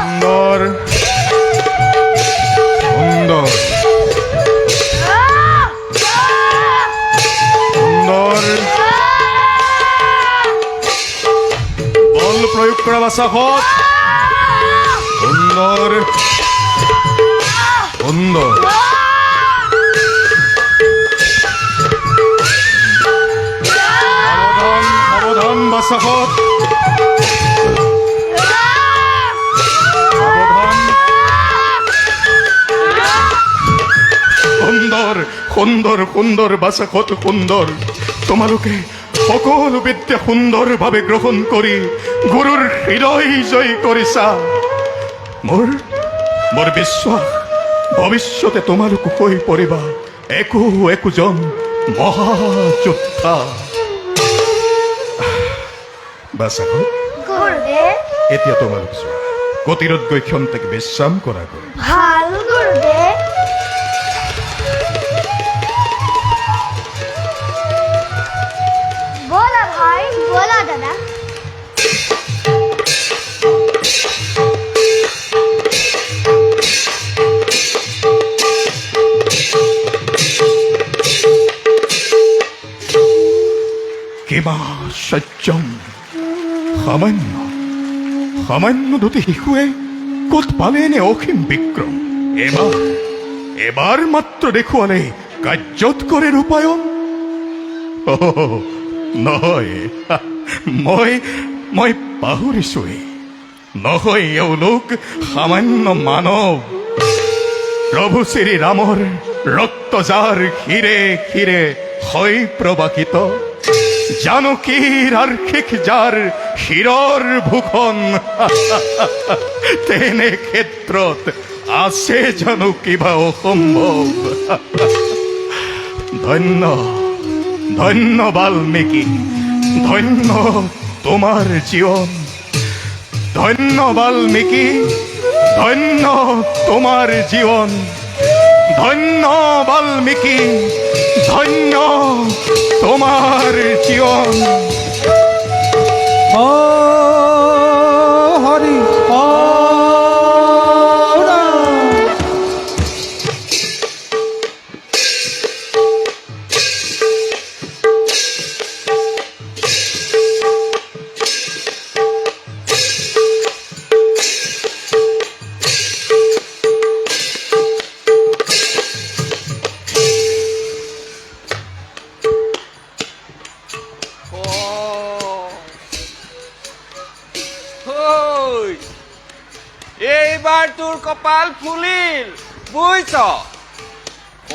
সুন্দৰ সুন্দৰ সুন্দৰ বল প্ৰয়োগ কৰা বাচাহঁত। সুন্দৰ সুন্দৰ সাৱধান সাৱধান বাচাহঁত, সাৱধান। সুন্দৰ সুন্দৰ সুন্দৰ বাচাহঁত, সুন্দৰ। তোমালোকে সকলো বিদ্যা সুন্দৰভাৱে গ্ৰহণ কৰি গুৰুৰ হৃদয় জয় কৰিছা। মোৰ বিশ্বাস ভৱিষ্যতে তোমালোক হৈ পৰিবা একোজন মহাযোদ্ধা। বাচাহঁত, গুৰুদেৱ। এতিয়া তোমালোক চোৱা, গতিৰোধ গৈ ক্ষন্তেক বিশ্ৰাম কৰা গৈ। ভাল গুৰুদেৱ। বলা ভাই, বলা দাদা। কিবা সত্যম সামান্য দুটি শিশুৱে ক'ত পালেনে অসীম বিক্ৰম। এবাৰ মাত্ৰ দেখুৱালে কাৰ্যত কৰে ৰূপায়ণ। নহয়, মই পাহৰিছোৱেই। নহয়, এওঁলোক সামান্য মানৱ। প্ৰভু শ্ৰী ৰামৰ ৰক্ত যাৰ শিৰে শিৰে হয় প্ৰবাহিত, জানকীৰ আৰ্শিক যাৰ শিৰৰ ভূষণ, তেনে ক্ষেত্ৰত আছে জানো কিবা অসম্ভৱ। ধন্য ধন্য বাল্মীকি, ধন্য তোমাৰ জীৱন। ধন্য বাল্মীকি, ধন্য তোমাৰ জীৱন। ধন্য বাল্মীকি, ধন্য তোমাৰ জীবন। হৰি এইবাৰ তোৰ কপাল ফুলিল বুইছ।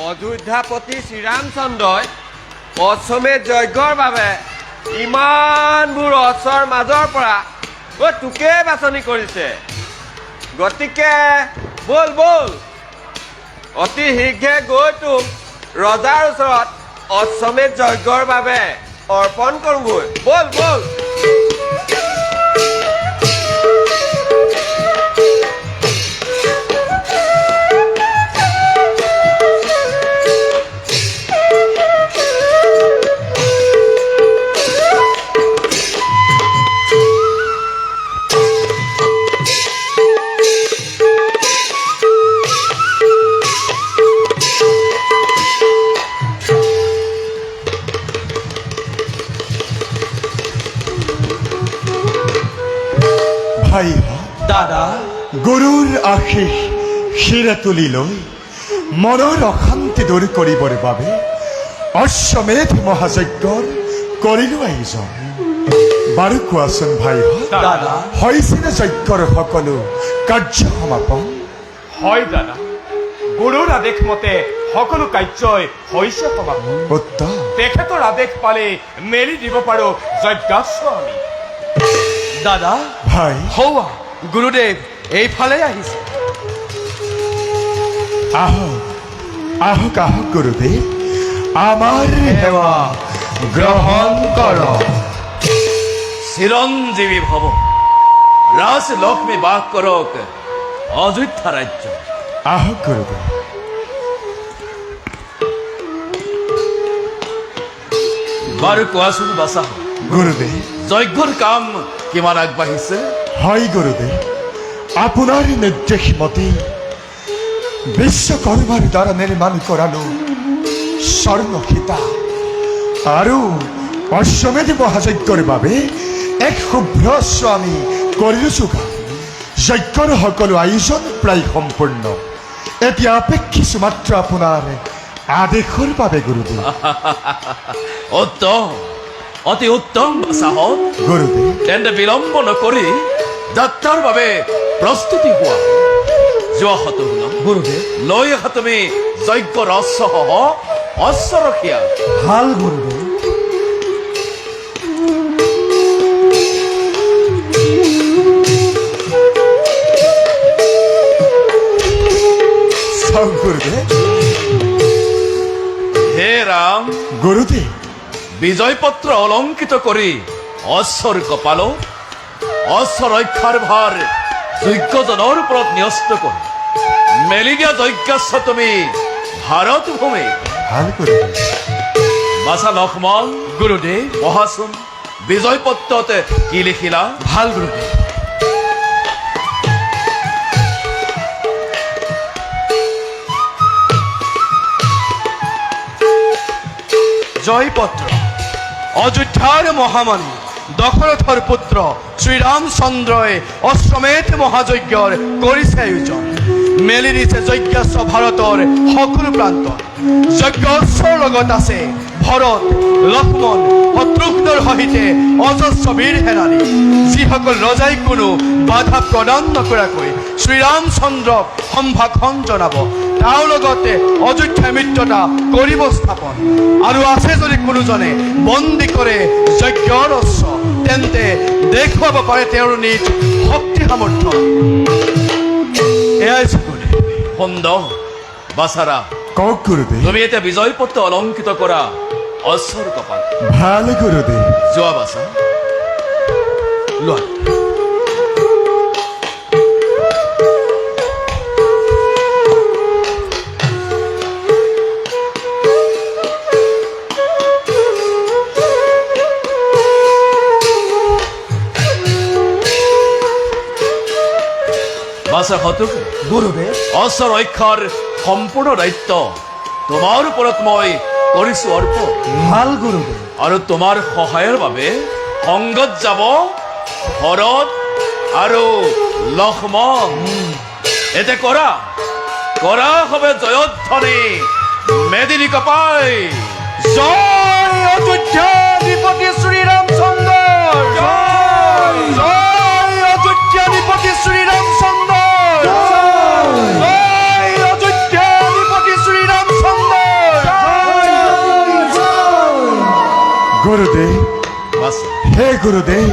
অযোধ্যাপতি শ্ৰীৰামচন্দ্ৰই অশ্বমেধ যজ্ঞৰ বাবে ইমানবোৰ অস্ত্ৰৰ মাজৰ পৰা তোকেই বাছনি কৰিছে। গতিকে বল বল, অতি শীঘ্ৰে গৈ তোক ৰজাৰ ওচৰত অশ্বমেধ যজ্ঞৰ বাবে অৰ্পণ কৰোঁগৈ। বল বল। ভাই দাদা গুৰুৰ আশীষ শিৰে তুলি লৈ মনৰ অশান্তি দূৰ কৰিবৰ বাবে অশ্বমেধ মহাযজ্ঞৰ কৰিলো আয়োজন। বাৰু কোৱাচোন ভাই দাদা হৈছেনে যজ্ঞৰ সকলো কাৰ্য সমাপন? হয় দাদা, গুৰুৰ আদেশ মতে সকলো কাৰ্যই হৈছে সমাপন। উত্তম। তেখেতৰ আদেশ পালে মেলি দিব পাৰো যজ্ঞাশ্ব আমি। দাদা ভাই হৌৱা গুৰুদেৱ এইফালে আহিছে। আহক আহক আহক গুৰুদেৱ, আমাৰ সেৱা গ্ৰহণ কৰক। চিৰঞ্জীৱী ভৱ, ৰাজ লক্ষ্মী বাস কৰক অযোধ্যা ৰাজ্য। আহক গুৰুদেৱ। বাৰু কোৱাচোন বাচা, গুৰুদেৱ যজ্ঞৰ কাম কিমান আগবাঢ়িছে? হয় গুৰুদেৱ, আপোনাৰ নিৰ্দেশ মতে বিশ্বকৰ্মাৰ দ্বাৰা নিৰ্মাণ কৰালো স্বৰ্ণ সীতা আৰু অশ্বমেধ মহাযজ্ঞৰ বাবে এক শুভ্ৰ স্বামী কৰিলো যোগাৰ। যজ্ঞৰ সকলো আয়োজন প্ৰায় সম্পূৰ্ণ। এতিয়া অপেক্ষিছো মাত্ৰ আপোনাৰ আদেশৰ বাবে গুৰুদেৱ। উত্তম, অতি উত্তম বাচাহত। গুৰুদেৱ তেন্তে বিলম্ব নকৰি যাত্ৰাৰ বাবে প্ৰস্তুতি হোৱা। যোৱা হতো শুনক গুৰুদেৱ লৈ আহা তুমি যজ্ঞৰ অশ্বসহ অশ্বৰখীয়া। ভাল গুৰুদেৱ। চাওক গুৰুদেৱ। হে ৰাম, গুৰুদেৱ বিজয় পত্ৰ অলংকিত কৰি অশ্বৰ কপাল অশ্ব ৰক্ষাৰ ভাৰ যোগ্যজনৰ ওপৰত ন্যস্ত কৰি মেলি দিয়া যজ্ঞাশ্ব তুমি ভাৰত ভূমি। ভাল গুৰুদেৱ। বাচা লক্ষ্মণ, গুৰুদেৱ পঢ়াচোন বিজয় পত্ৰতে কি লিখিলা? ভাল গুৰুদেৱ। জয়পত্ৰ অযোধ্যাৰ মহামানী দশৰথৰ পুত্ৰ শ্ৰীৰামচন্দ্ৰই অশ্বমেধ মহাযজ্ঞৰ কৰিছে আয়োজন। মেলি দিছে যজ্ঞাশ্ব ভাৰতৰ সকলো প্ৰান্তত। যজ্ঞাশ্বৰ লগত আছে ভৰত, লক্ষ্মণ, শত্ৰুঘ্নৰ সহিতে অজস্ৰ বীৰ সেনানী, যিসকল ৰজাই কোনো বাধা প্ৰদান নকৰাকৈ শ্ৰীৰামচন্দ্ৰক সম্ভাষণ জনাব। তাৰ লগতে অযোধ্যা মিত্ৰতা কৰিব স্থাপন। আৰু আছে যদি কোনোজনে বন্দী কৰে যজ্ঞৰ অশ্ব, তেন্তে দেখুৱাব পাৰে তেওঁৰ নিজ শক্তি সামৰ্থ্য। এয়াই গুৰুদেৱ। সুন্দৰ বাচাৰা, কওক গুৰুদেৱ। তুমি এতিয়া বিজয় পত্ৰ অলংকিত কৰা অশ্বৰ কপাল। ভাল গুৰুদেৱ। যোৱা বাচা লোৱা। বাচা হতুক গুৰুদেৱ অশ্ব ৰক্ষাৰ সম্পূৰ্ণ দায়িত্ব তোমাৰ ওপৰত মই কৰিছো অৰ্পণ। ভাল গুৰুদেৱ। আৰু তোমাৰ সহায়ৰ বাবে সংগত যাব ভৰত আৰু লক্ষ্মণ। এতে কৰা কৰা হবে জয়ধ্বনি মেদিনী কপাই। জয় অযোধ্যাধিপতি শ্ৰীৰামচন্দ্ৰ। জয় জয় অযোধ্যাধিপতি শ্ৰীৰামচন্দ্ৰ। জয় অযোধ্যাধিপতি শ্ৰীৰামচন্দ্ৰ। গুৰুদেৱ বাচা হে গুৰুদেৱ,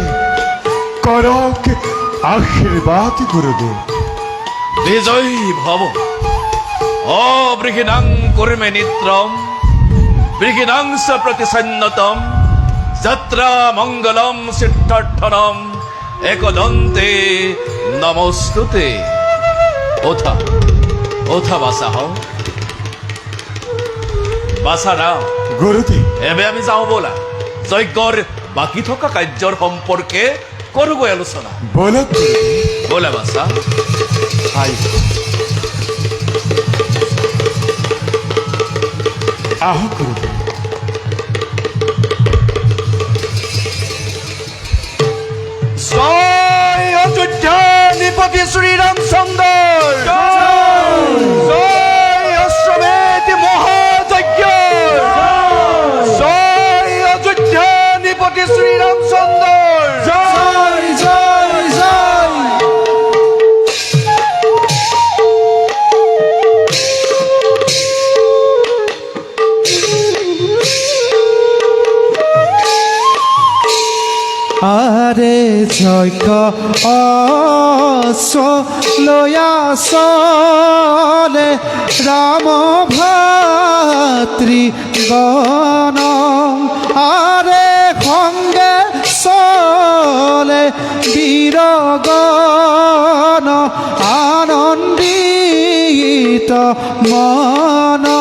কৰক আশীৰ্বাদ গুৰুদেৱ। বিজয়ী ভৱ অবৃহিণাং কুৰ্মে নিত্ৰম বৃহিণাংশ প্ৰতিসন্নতম যাত্ৰা মংগলম সিদ্ধাৰ্থনম একদন্তে নমস্তুতে। ওঠা ওঠা বাচা হও বাচা ৰাম। গুৰুদেৱ এবে আমি যাওঁ ব'লা, যজ্ঞৰ বাকী থকা কাৰ্যৰ সম্পৰ্কে কৰোগৈ আলোচনা। বলক গুৰুদেৱ। ব'লা বাচা। আহক গুৰুদেৱ। জয় অযোধ্যা নিপতি শ্রীরামচন্দ্র জয় অশ্বমেধ মহাযজ্ঞ জয় অযোধ্যা নিপতি শ্রীরামচন্দ্র জয় জয় জয় আরে যজ্ঞ লয়াসলে রাম ভাতৃগণ আরে সঙ্গে চলে বীরগণ আনন্দিত মনয়ারে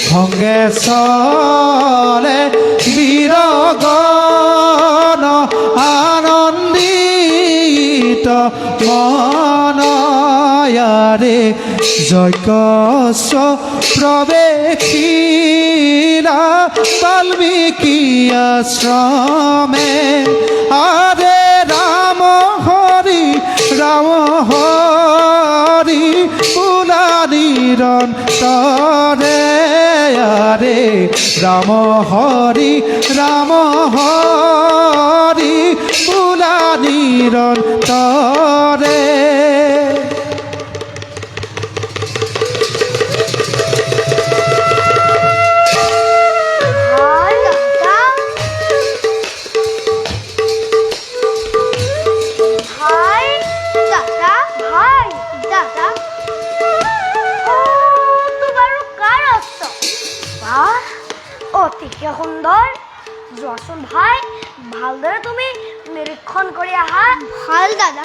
সঙ্গে চলে বীরগণ আনন্দিত মনয়ারে যজ্ঞ প্রবেশিলা বাল্মীকি আশ্রমে আরে রাম হরি পুলা নিরন্তরে আরে রাম হরি পুলা নিরন্তরে ভাই দাদা ভাই দাদা ভাই দাদা তোমার কার অস্ত বাহ অতিকে সুন্দৰ যোৱাচোন ভাই ভালদৰে তুমি নিৰীক্ষণ কৰি আহা ভাল দাদা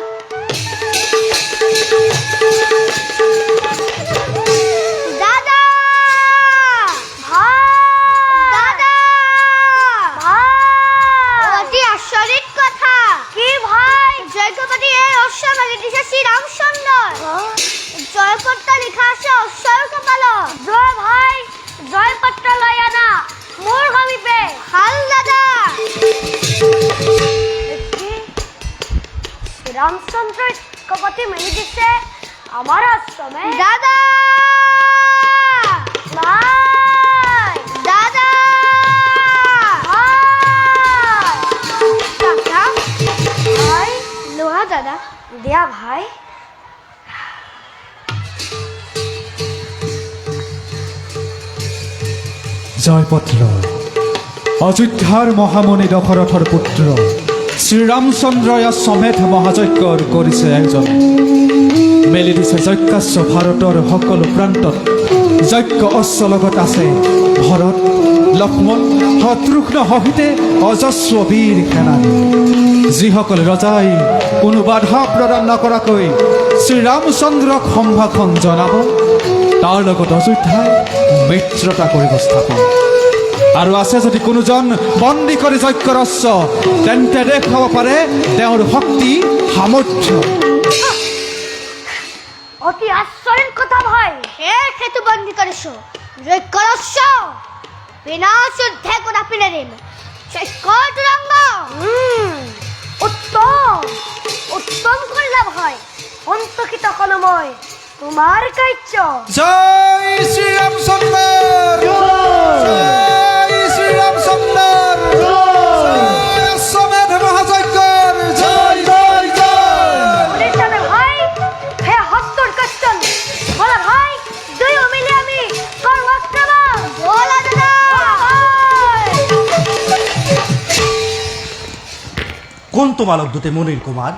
দাদা দাদা অতি আচৰিত কথা কি ভাই যজ্ঞপতি এই অশ্ব মাৰি দিছে শ্ৰীৰামচন্দ্ৰ জয়পত্ৰ লিখা আছে অশ্বৰ কপালত জয় ভাই জয়পত্ৰ লৈ আনা মোৰ সমীপে ভাল দাদা শ্ৰীৰামচন্দ্ৰই কপতি মেলি দিছে আমাৰ আশ্ৰমে দাদা ভাই দাদা দাদা ভাই লোহা দাদা দিয়া ভাই জয়পত্ৰ অযোধ্যাৰ মহামণি দশৰথৰ পুত্ৰ শ্ৰীৰামচন্দ্ৰই সমেত মহাযজ্ঞ কৰিছে আয়োজন মেলি দিছে যজ্ঞাশ্ব ভাৰতৰ সকলো প্ৰান্তত যজ্ঞ অশ্ব লগত আছে ভৰত লক্ষ্মণ শত্ৰুঘ্ন সহিতে অজস্ৰ বীৰ সেনানী যিসকল ৰজাই কোনো বাধা প্ৰদান নকৰাকৈ শ্ৰীৰামচন্দ্ৰক সম্ভাষণ জনাব তাৰ লগত অযোধ্যাই মিত্ৰতা কৰিব স্থাপন আৰু আছে যদি কোনোজন বন্দী কৰি যজ্ঞৰ অশ্ব তেন্তে দেখুৱাব পাৰে তেওঁৰ শক্তি সামৰ্থ্য অতি আচৰিত কথা ভাই সেইটো বন্দী কৰিছো যজ্ঞৰ অশ্ব বিনা যুদ্ধে কদাপি নেৰিম যজ্ঞৰ তুৰংগ উত্তম উত্তম কৰিলা ভাই সন্তোষিত হলো মই তোমাৰ কাৰ্য জয় শ্ৰীৰামচন্দ্ৰ জয় শ্ৰীৰামচন্দ্ৰ জয় সমেত মহাযজ্ঞৰ জয় জয় জয় শুনিছানে ভাই হে হস্তৰ কীৰ্তন বলা ভাই দুয়ো মিলি আমি কৰো আক্ৰমণ বলা দাদা কোন তোমালোক দুটি মুনিৰ কুমাৰ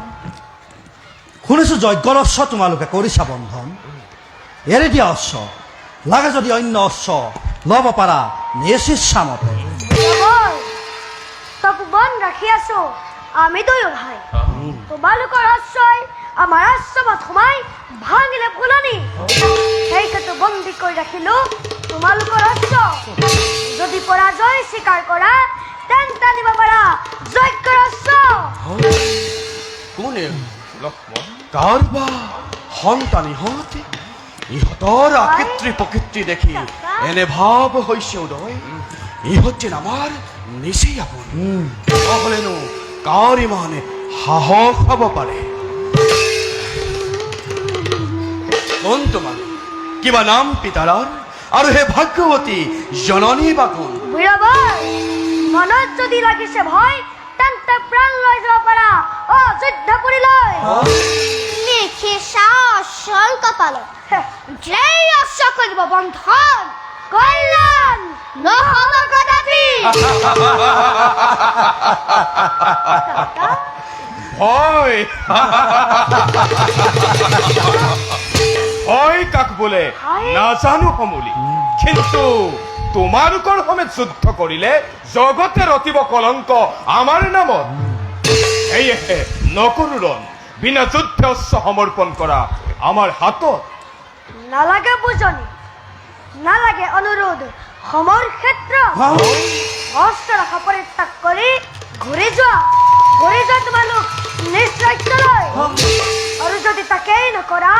শুনিছো যজ্ঞৰ অশ্ব তোমালোকে কৰিছা বন্ধন এৰি দিয়া অশ্ব লাগে যদি অন্য অশ্ব ল'ব পাৰা নিজ ইচ্ছামতে তপোবন ৰাখি আছো আমি দুয়ো ভাই তোমালোকৰ আশ্ৰয় আমাৰ আশ্ৰমত সোমাই ভাঙিলে ফুলনি সেইকেতো বন্দী কৰি ৰাখিলো তোমালোকৰ অশ্ব যদি পৰাজয় স্বীকাৰ কৰা তেন্তে নিব পাৰা যজ্ঞৰ অশ্ব কোনে লক্ষ্মণ কাৰবা সন্তান ইহঁতে ইহঁতৰ আকৃতি প্ৰকৃতি দেখি এনে ভাৱ হৈছে উদয় ইহঁত যেন আমাৰ নিচেই আপোন নহ'লেনো কাৰ ইমান সাহস হ'ব পাৰে কোন তোমাৰ কিবা নাম পিতাৰৰ আৰু হে ভাগ্যৱতী জননী বা কোন বুঢ়াবাই মনত যদি লাগিছে ভয় তেন্তে প্ৰাণ লৈ যাব পাৰা অযোধ্যাপুৰীলৈ লিখিছা অচল কপালত যেই অশ্ব কৰিব বন্ধন কল্যাণ নহ'ব কদাপি হয় হয় কাক বোলে হয়। নাজানো সমুলি কিন্তু তোমালোকৰ সমেত যুদ্ধ কৰিলে জগতে ৰতিব কলংক আমাৰ নামত সেয়েহে নকৰো ৰণ বিনা যুদ্ধে অস্ত্ৰ সমৰ্পণ কৰা আমাৰ হাতত নালাগে বুজনি নালাগে অনুৰোধ সমৰ ক্ষেত্ৰ অস্ত্ৰ ৰখা পৰিত্যাগ কৰি ঘূৰি যোৱা তোমালোক নিজ ৰাজ্যলৈ আৰু যদি তাকেই নকৰা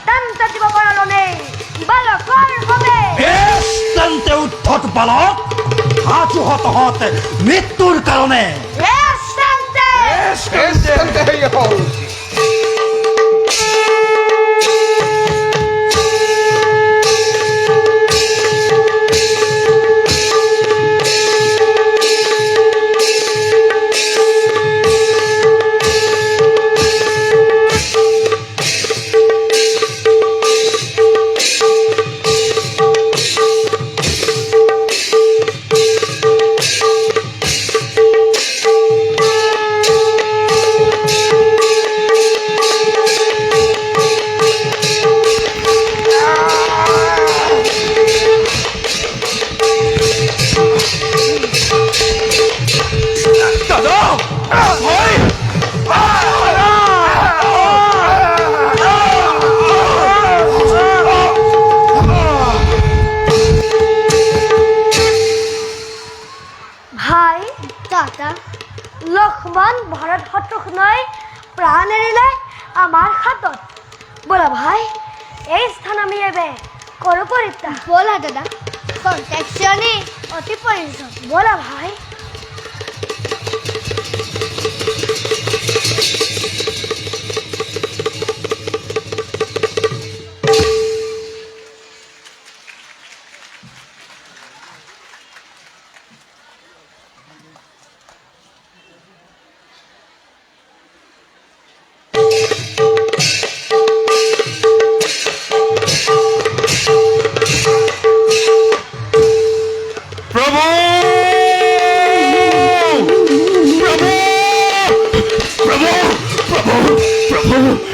তেন্তে দিব পৰা নেই বালকৰ হবে বেশ তেন্তে উদ্ধত বালক হাজুহত হতে মৃত্যুৰ কাৰণে বেশ তেন্তে ভাই দাদা লক্ষ্মণ ভৰত শত্ৰুঘ্নই প্ৰাণ এৰিলে আমাৰ হাতত বলা ভাই এই স্থান আমি এবে কৰো পৰিত্যাগ বলা দাদা কণ্টেকশ্যনে অতি প্ৰয়োজন বলা ভাই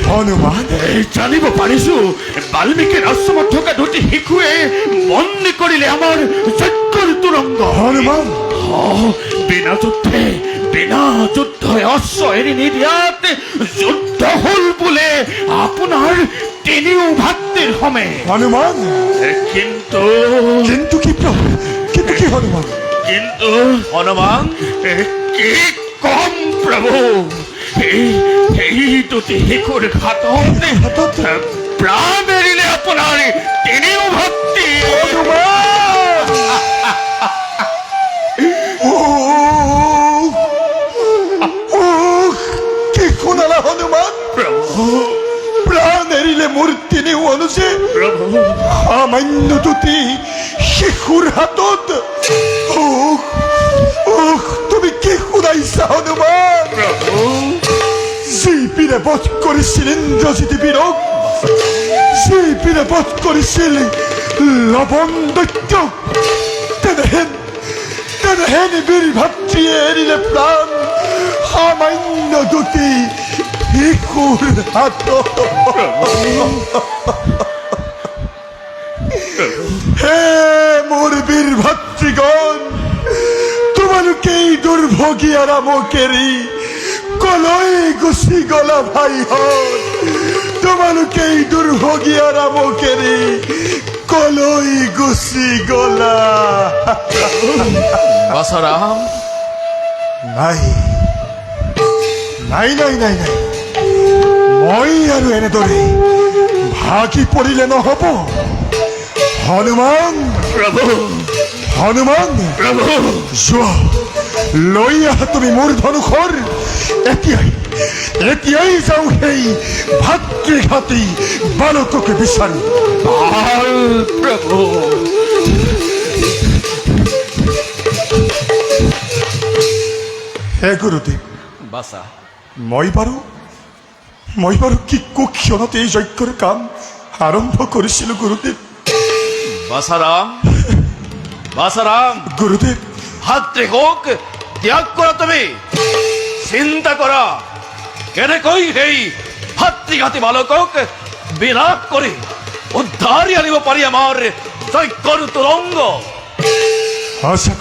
হনুমান জানিব পাৰিছো বাল্মীকিৰ আশ্ৰমত থকা দুটি শিশুৱে বন্দী কৰিলে আমাৰ যজ্ঞৰ তুৰংগ হনুমান বিনা যুদ্ধই অশ্ব এৰি নিদিয়াত যুদ্ধ হল বোলে আপোনাৰ তিনিও ভাতৃৰ সমেত হনুমান কিন্তু কিন্তু কি প্ৰভু কিন্তু কি হনুমান কিন্তু হনুমান কি কম প্ৰভু এই দুটি শিশুৰ হাতত প্ৰাণ এৰিলে আপোনাৰ তিনিও ভাতৃ কি শুনালা হনুমান প্ৰাণ এৰিলে মোৰ তিনিও অনুজে সামান্য দুটি শিশুৰ হাতত তুমি কি শুনাইছা হনুমান যি পীৰে বধ কৰিছিল ইন্দ্ৰজিৎ বীৰক যি পীৰে বধ কৰিছিল লৱণ দৈত্যক তেনেহেন বীৰ ভাতৃয়ে এৰিলে প্ৰাণ সামান্য দুটি শিশুৰ হাতত হে মোৰ বীৰ ভাতৃগণ তোমালোকে এই দুৰ্ভগীয়া ৰামক এৰি কলৈ গুচি গলা ভাইহঁত তোমালোকে এই দুৰ্ভগীয়া ৰামক এৰি কলৈ গুচি গলা বসৰাম নাই নাই নাই নাই নাই মই আৰু এনেদৰে ভাগি পৰিলে নহব হনুমান প্ৰভু হনুমান প্ৰভু যোৱা লৈ আহা তুমি মোৰ ধনুখৰ এতিয়াই যাওঁ সেই ভাতৃঘাতী বালককে বিচাৰি ভাল প্ৰভু হে গুৰুদেৱ বাছা মই বাৰু কি কুক্ষণতে এই যজ্ঞৰ কাম আৰম্ভ কৰিছিলো গুৰুদেৱ বাছাৰাম গুৰুদেৱ ভাতৃক ত্যাগ কৰা তুমি চিন্তা কৰা কেনেকৈ সেই ভাতৃঘাতী বালকক বিনাশ কৰি উদ্ধাৰি আনিব পাৰি আমাৰ যজ্ঞৰ তুৰংগ সঁচা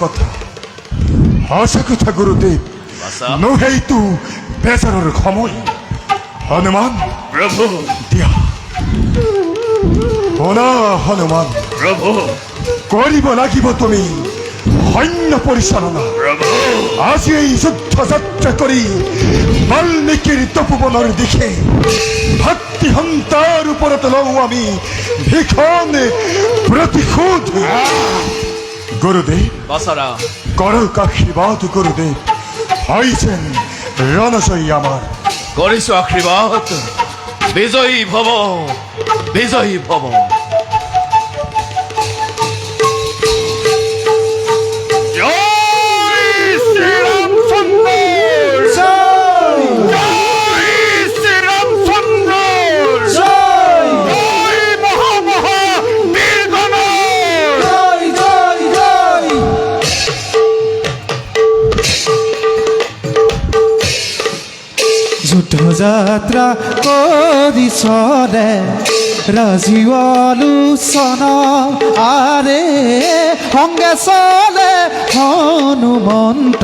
কথা গুৰুদেৱ বাছা নহৈতো বেজাৰৰ সময় হনুমান প্ৰভু দিয়া শুনা হনুমান প্ৰভু কৰিব লাগিব তুমি সৈন্য পৰিচালনা প্ৰভু আজি এই যুদ্ধ যাত্ৰা কৰি বাল্মীকিৰ তপোবনৰ দিশে ভাতৃ সন্তাৰ ওপৰত লওঁ আমি ভীষণ প্ৰতিশোধ গুৰুদেৱ বাছাৰাম কৰক আশীৰ্বাদ গুৰুদেৱ হয় যেন ৰণজয়ী আমাৰ কৰিছো আশীৰ্বাদ বিজয়ী ভৱ জয় শ্ৰীৰামচন্দ্ৰ জয় শ্ৰীৰামচন্দ্ৰ জয় মহা বীৰগণৰ জয় জয় জয় যুদ্ধযাত্ৰা কৰিছলে ৰাজীৱ আলোচন আৰে সংগে চলে হনুমন্ত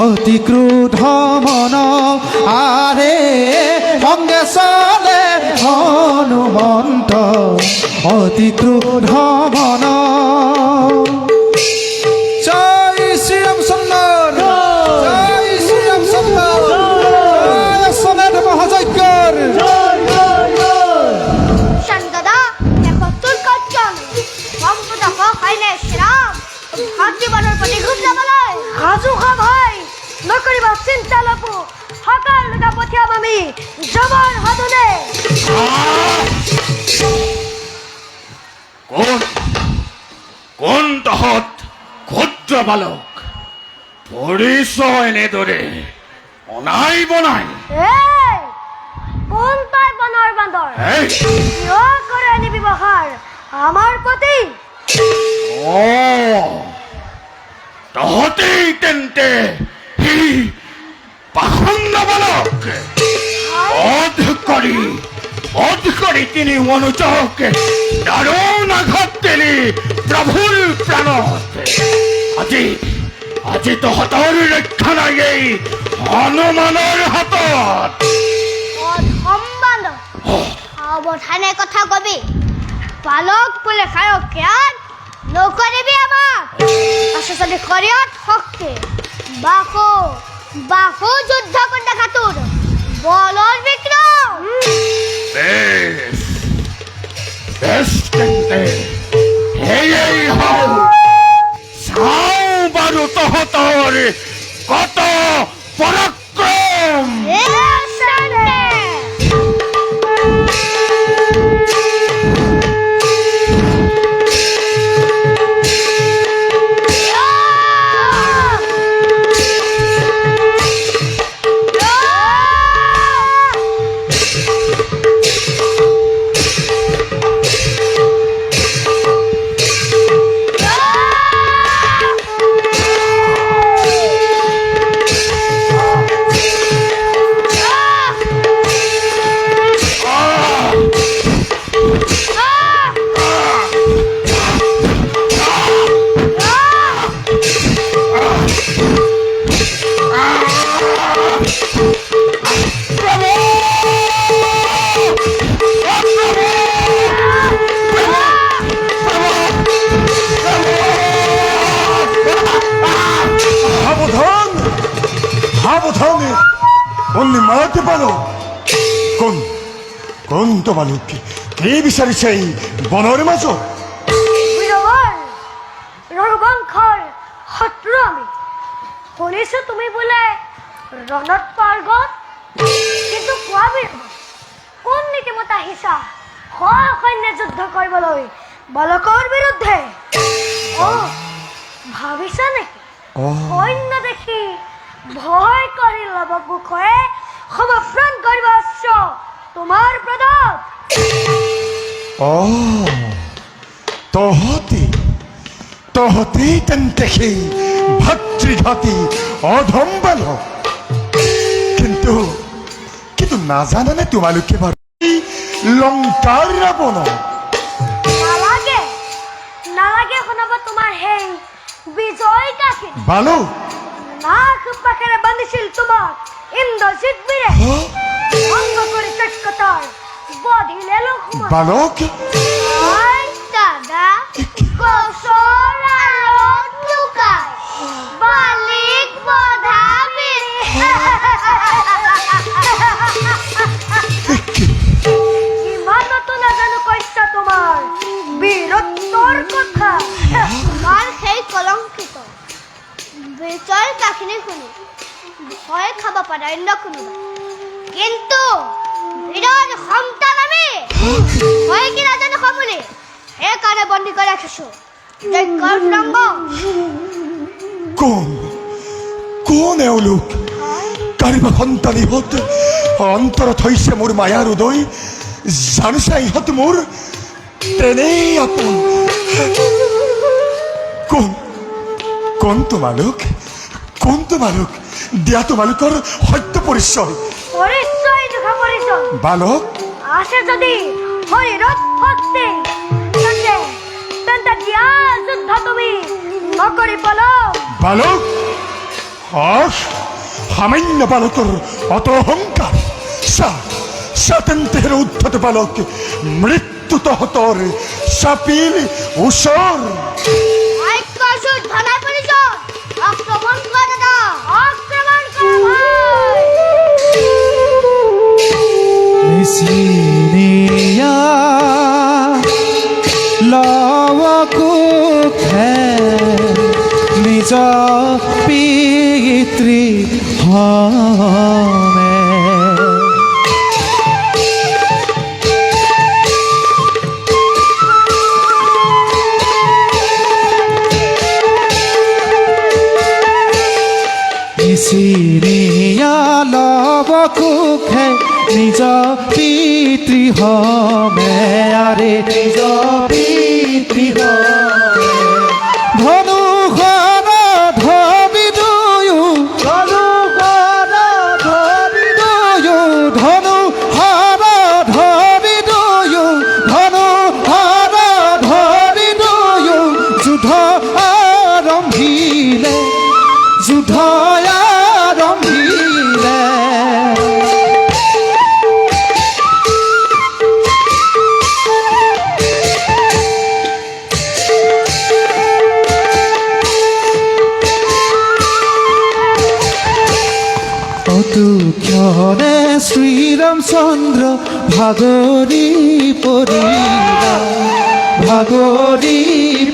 অতি ক্ৰোধ মন আৰে সংগে চলে হনুমন্ত অতি ক্ৰোধ মন জয় শ্ৰীৰামচন্দ্ৰ জয় শ্ৰীৰামচন্দ্ৰ জয় সমেত মহাযজ্ঞৰ শান্তদা এখন তোৰ কৰ্তন সম্পদক খাইলে শ্ৰীৰাম ভাতৃবনৰ প্ৰতি ঘূপ যাবলৈ সাজু খাম হয় নকৰিবা চিন্তা লপু সকল লোকা পঠিয়াম আমি জবৰ সাধনে কোন তহঁত ক্ষুদ্ৰ বালক পৰিচয় এনেদৰে অনাই বনাই এই কোন তাই বনৰ বান্দৰ এই, কিয় কৰে এনে ব্যৱহাৰ আমাৰ প্ৰতি তহঁতেই তেন্তে সেই পাখণ্ড বালক বধ কৰি তিনি মনুজক দাৰুণ আঘাত দিলি প্ৰভুৰ প্ৰাণত আজি তহঁতৰ ৰক্ষা নাই এই হনুমানৰ হাতত সম্বন্ধ সাৱধানে কথা কবি বালক বোলে খায়ক জ্ঞান নকৰিবি আমাক আচলতে শৰীৰত শক্তি বাহু যুদ্ধ কৰি দেখা তোৰ বলৰ বিক্ৰম বেশ তেন্তে সেয়েই হও চাওঁ বাৰু তহঁতৰ কত পৰাক্ৰম সাৱধানে অন্য মাতে পালো কোন তো বালক কি বিচাৰিছে এই বনৰ মাজত ৰঘুবংশৰ শত্ৰু আমি শুনিছো তুমি বোলে ৰণত পাৰ্গত, কিন্তু কোৱা কোন নীতিমত আহিছা সৈন্য যুদ্ধ কৰিবলৈ বালকৰ বিৰুদ্ধে? ভাবিছা নেকি সৈন্য দেখি ভয় কৰি লৱকুশে সমৰ্পণ কৰিব আছ তোমাৰ প্ৰদাত? তহতি তেন্তে সেই ভাতৃঘাতী অধম বালক। কিন্তু নাজানানে তোমালোকে বাৰু লংকাৰ ৰাৱণ? নালাগে শুনাব তোমাৰ সেই বিজয় কাহিনী। বালক নাক পাখেৰে বান্ধিছিল তোমাক ইন্দ্ৰজিৎ বীৰে, ভংগ কৰি তৎকতাৰ বধিলে লক্ষ্মণ। বালক দাদা কচৰ আঁৰত লুকাই বালিক বধাবি। ইমানতো নাজানো কৈছা তোমাৰ বীৰত্বৰ কথা। তোমাৰ সেই কলংকিত বিজয় কাহিনী শুনি ভয় খাব পাৰে অন্য কোনোবাই, কিন্তু বীৰৰ সন্তান আমি ভয় কি নাজানো বুলি সেইকাৰণে বন্দী কৰি ৰাখিছো যজ্ঞৰ ৰংগ। কোন এওঁলোক? কাৰোবাৰ সন্তান ইহঁত অন্তৰত হৈছে মোৰ মায়াৰ উদয়। জানিছা ইহঁত মোৰ তেনেই আপোন। কোন তোমালোক? দিয়া তোমালোকৰ সত্য পৰিচয়। বালক আছে যদি শৰীৰত শক্তি, তেন্তে দিয়া যুদ্ধ তুমি নকৰি পালক। বালক সামান্য বালকৰ অত অহংকাৰ। তেন্তে উদ্ধত বালক মৃত্যু তহতৰ চাপিল ওচৰ। আক্ৰমণ কৰে দাদা, আক্ৰমণ কৰো ভাই। নিচিনিয়া লৱকুশে নিজ পিতৃ হমে। নিচিনিয়া লৱকুশে নিজ পিতৃ হমে, আৰে নিজ পিতৃ হমে। ধনুষৰ ধবি দুয়ো, ধনুষৰ ধবি দুয়ো, ধনুষৰ ধবি দুয়ো, ধনুষৰ ধবি দুয়ো, যুদ্ধ আৰম্ভিলে, যুদ্ধ আৰম্ভিলে। অতুক্ষণে শ্ৰীৰামচন্দ্ৰ ভাগৰি পৰিলা, ভাগৰি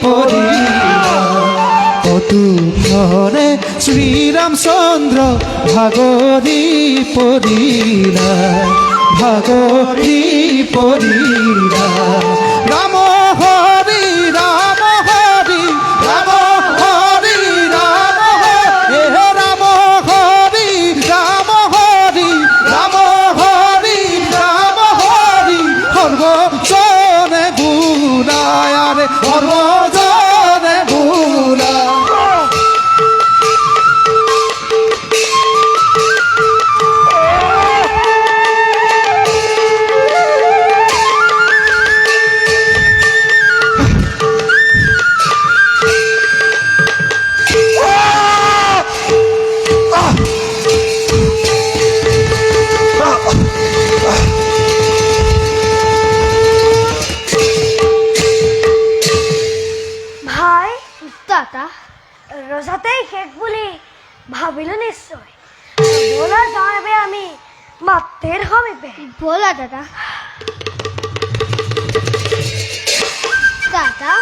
পৰিলা। অতুক্ষণে শ্ৰীৰামচন্দ্ৰ ভাগৰি পৰিলা, ভাগৰি পৰিলা। ৰাম হৰি ৰাম হৰি ৰাম হৰি ৰাম হৰি, ৰাম হৰি ৰাম হৰি ৰাম হৰি ৰাম হৰি। সৰ্বজনে গুণায়, আৰে সৰ্বজনে গুণায়। ৰজাতেই শেষ বুলি ভাবিলো নিশ্চয়। বলা যাবে আমি মাতৃৰ সমীপে। বলা দাদা। দাদা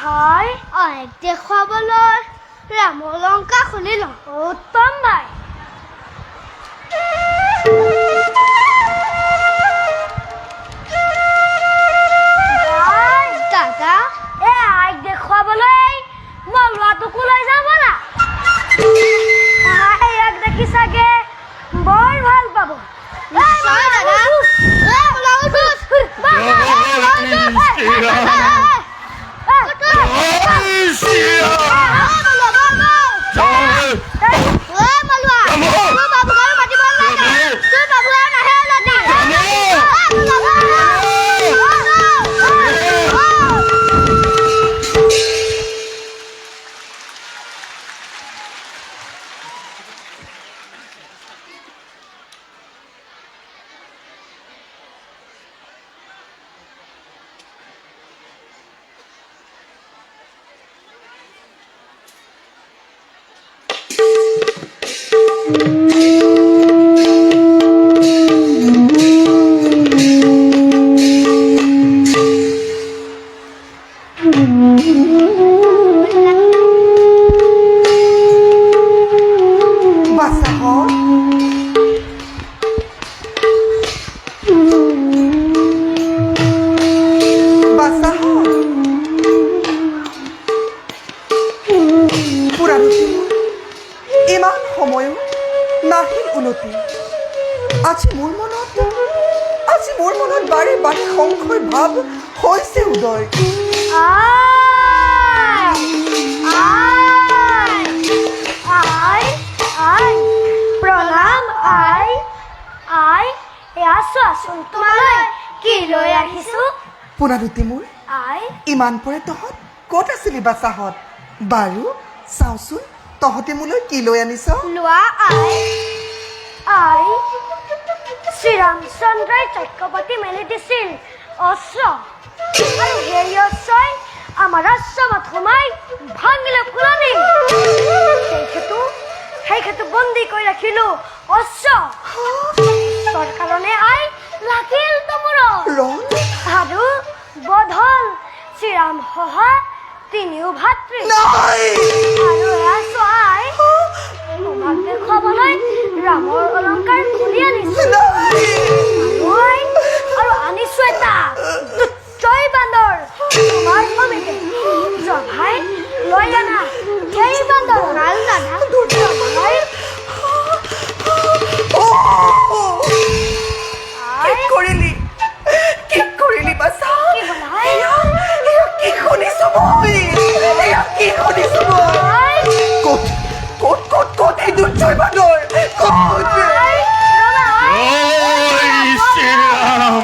হাই দেখুৱাবলৈ ৰামৰ লংকা খুলি লওঁ। উত্তম ভাই। ভাই, দাদা এ আইক দেখুৱাবলৈ মই ল'ৰাটোকো লৈ যাওঁ ব'লা। আইক দেখি চাগে বৰ ভাল পাব। নিশ্চয় দাদা। বাচাহঁত বাচাহঁত পুৰাণী ইমান সময়ো নাহিল উলটি। আজি মোৰ মনত বাৰে বাৰে সংশয় ভাৱ হৈছে উদয়। আই আই আই আই প্ৰণাম আই আই এয়া চোৱাচোন তোমালৈ কি লৈ আহিছো। পুৰাণী মোৰ আই ইমান পৰে তহঁত ক'ত আছিলি বাচাহঁত? বাৰু চাওঁচোন তহঁতে মোলৈ কি লৈ আনিছ। লোৱা আই। আই শ্ৰীৰামচন্দ্ৰই চক্ৰৱৰ্তী মেলি দিছিল অস্ত্ৰ, আৰু সেই অস্ত্ৰই আমাৰ আশ্ৰমত সোমাই ভাঙিলে ফুলনি। সেই ক্ষেত্ৰত বন্দী কৰি ৰাখিলো অস্ত্ৰ। অস্ত্ৰৰ কাৰণে আই লাগিল তোমোৰত ৰণ আৰু বধল শ্ৰীৰাম সহা তিনিও ভাতৃ। নাই আৰু এয়া চোৱাই তোমাক দেখুৱাবলৈ ৰামৰ অলংকাৰ খুলি আনিছো। মই আৰু আনিছো এটা দুৰ্জয় বান্দৰ তোমাৰ সমিতি জভাই লৈ আনা সেই বান্দৰ ভাল দাদা জভাই কি কৰিলি বাচা? কি বলা হয়? কি শুনিছো মই? কি শুনিছো মই? ক'ত এই দুৰ্জয় বান্দৰ? ক'ত? আই, ৰ'বা, আই। শ্ৰীৰাম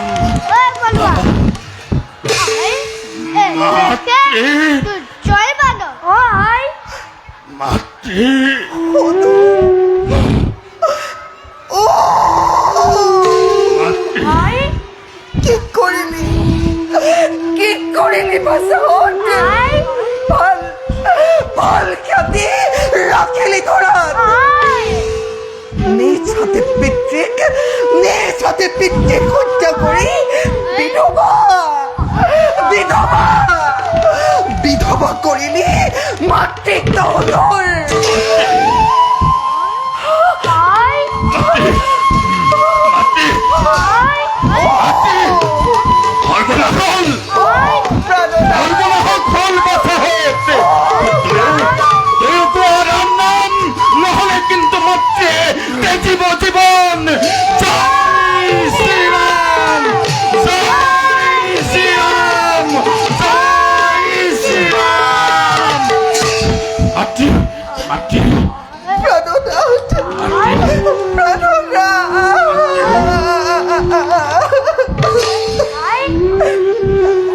জয় বাদৰ। অ আই মাতৃ আই কি কৰিলি বাচাহঁত? আই ভাল খ্যাতি ৰাখিলি ঘৰত। আই নিজ হাতে পিতৃক হত্যা কৰি বিধৱা কৰিলি মাতৃক তহঁতৰ। আই নহলে কিন্তু মাতৃ তেজিব জীবন। জয় শ্ৰীৰাম, জয় শ্ৰীৰাম, জয় শ্ৰীৰাম। মাতৃ মাতৃ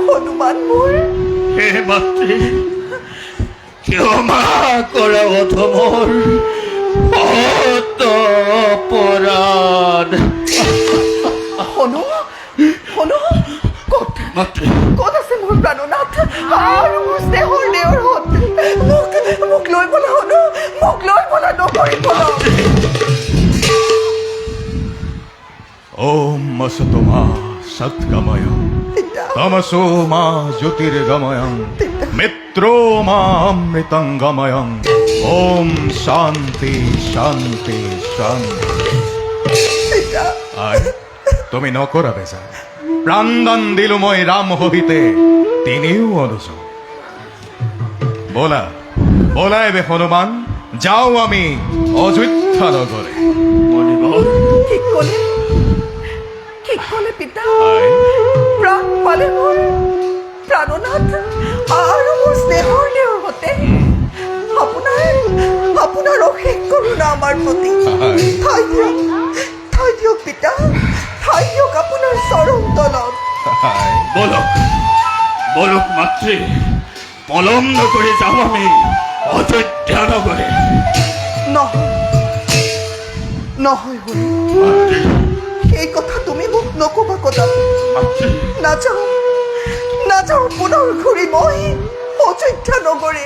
হনুমান মোৰ হে মাতৃ ক্ষমা কৰা অধমৰ অপৰাধ। হনু মাতৃ ক'ত আছে মোৰ প্ৰাণনাথ আৰু মোৰ স্নেহৰ দেওৰহঁত? মোক লৈ বলা হনু, মোক লৈ বলা নকৰি বলা। ওম असतो मा सत्गमय तमसो मा ज्योतिर्गमय मित्रो मा अमृतं गमय ওম শান্তি শান্তি শান্তি। আয় তুমি নকৰা বেজাৰ, প্ৰাণদান দিলো মই ৰাম হহিতে, তিনিও অনুযোগ। বলা বলা এবে হনুমান, যাও আমি অযোধ্যা নগরে। ঠিক ক'লে পিতা। আয় প্ৰাণ পালে মোৰ প্ৰাণনাথ আৰু মোৰ স্নেহৰ নেওৰতে আপোনাৰ অশেষ কৰোণা আমাৰ প্ৰতি। ঠাই দিয়ক পিতা, ঠাই দিয়ক আপোনাৰ চৰণ তলত। বলক বলক মাতৃ, পলম নকৰি যাওঁ আমি অযোধ্যা নগৰে। নহয় হৰি, মাতৃ সেই কথা তুমি মোক নকবা কদাপি। মাতৃ নাযাওঁ পুনৰ ঘূৰি মই অযোধ্যা নগৰে।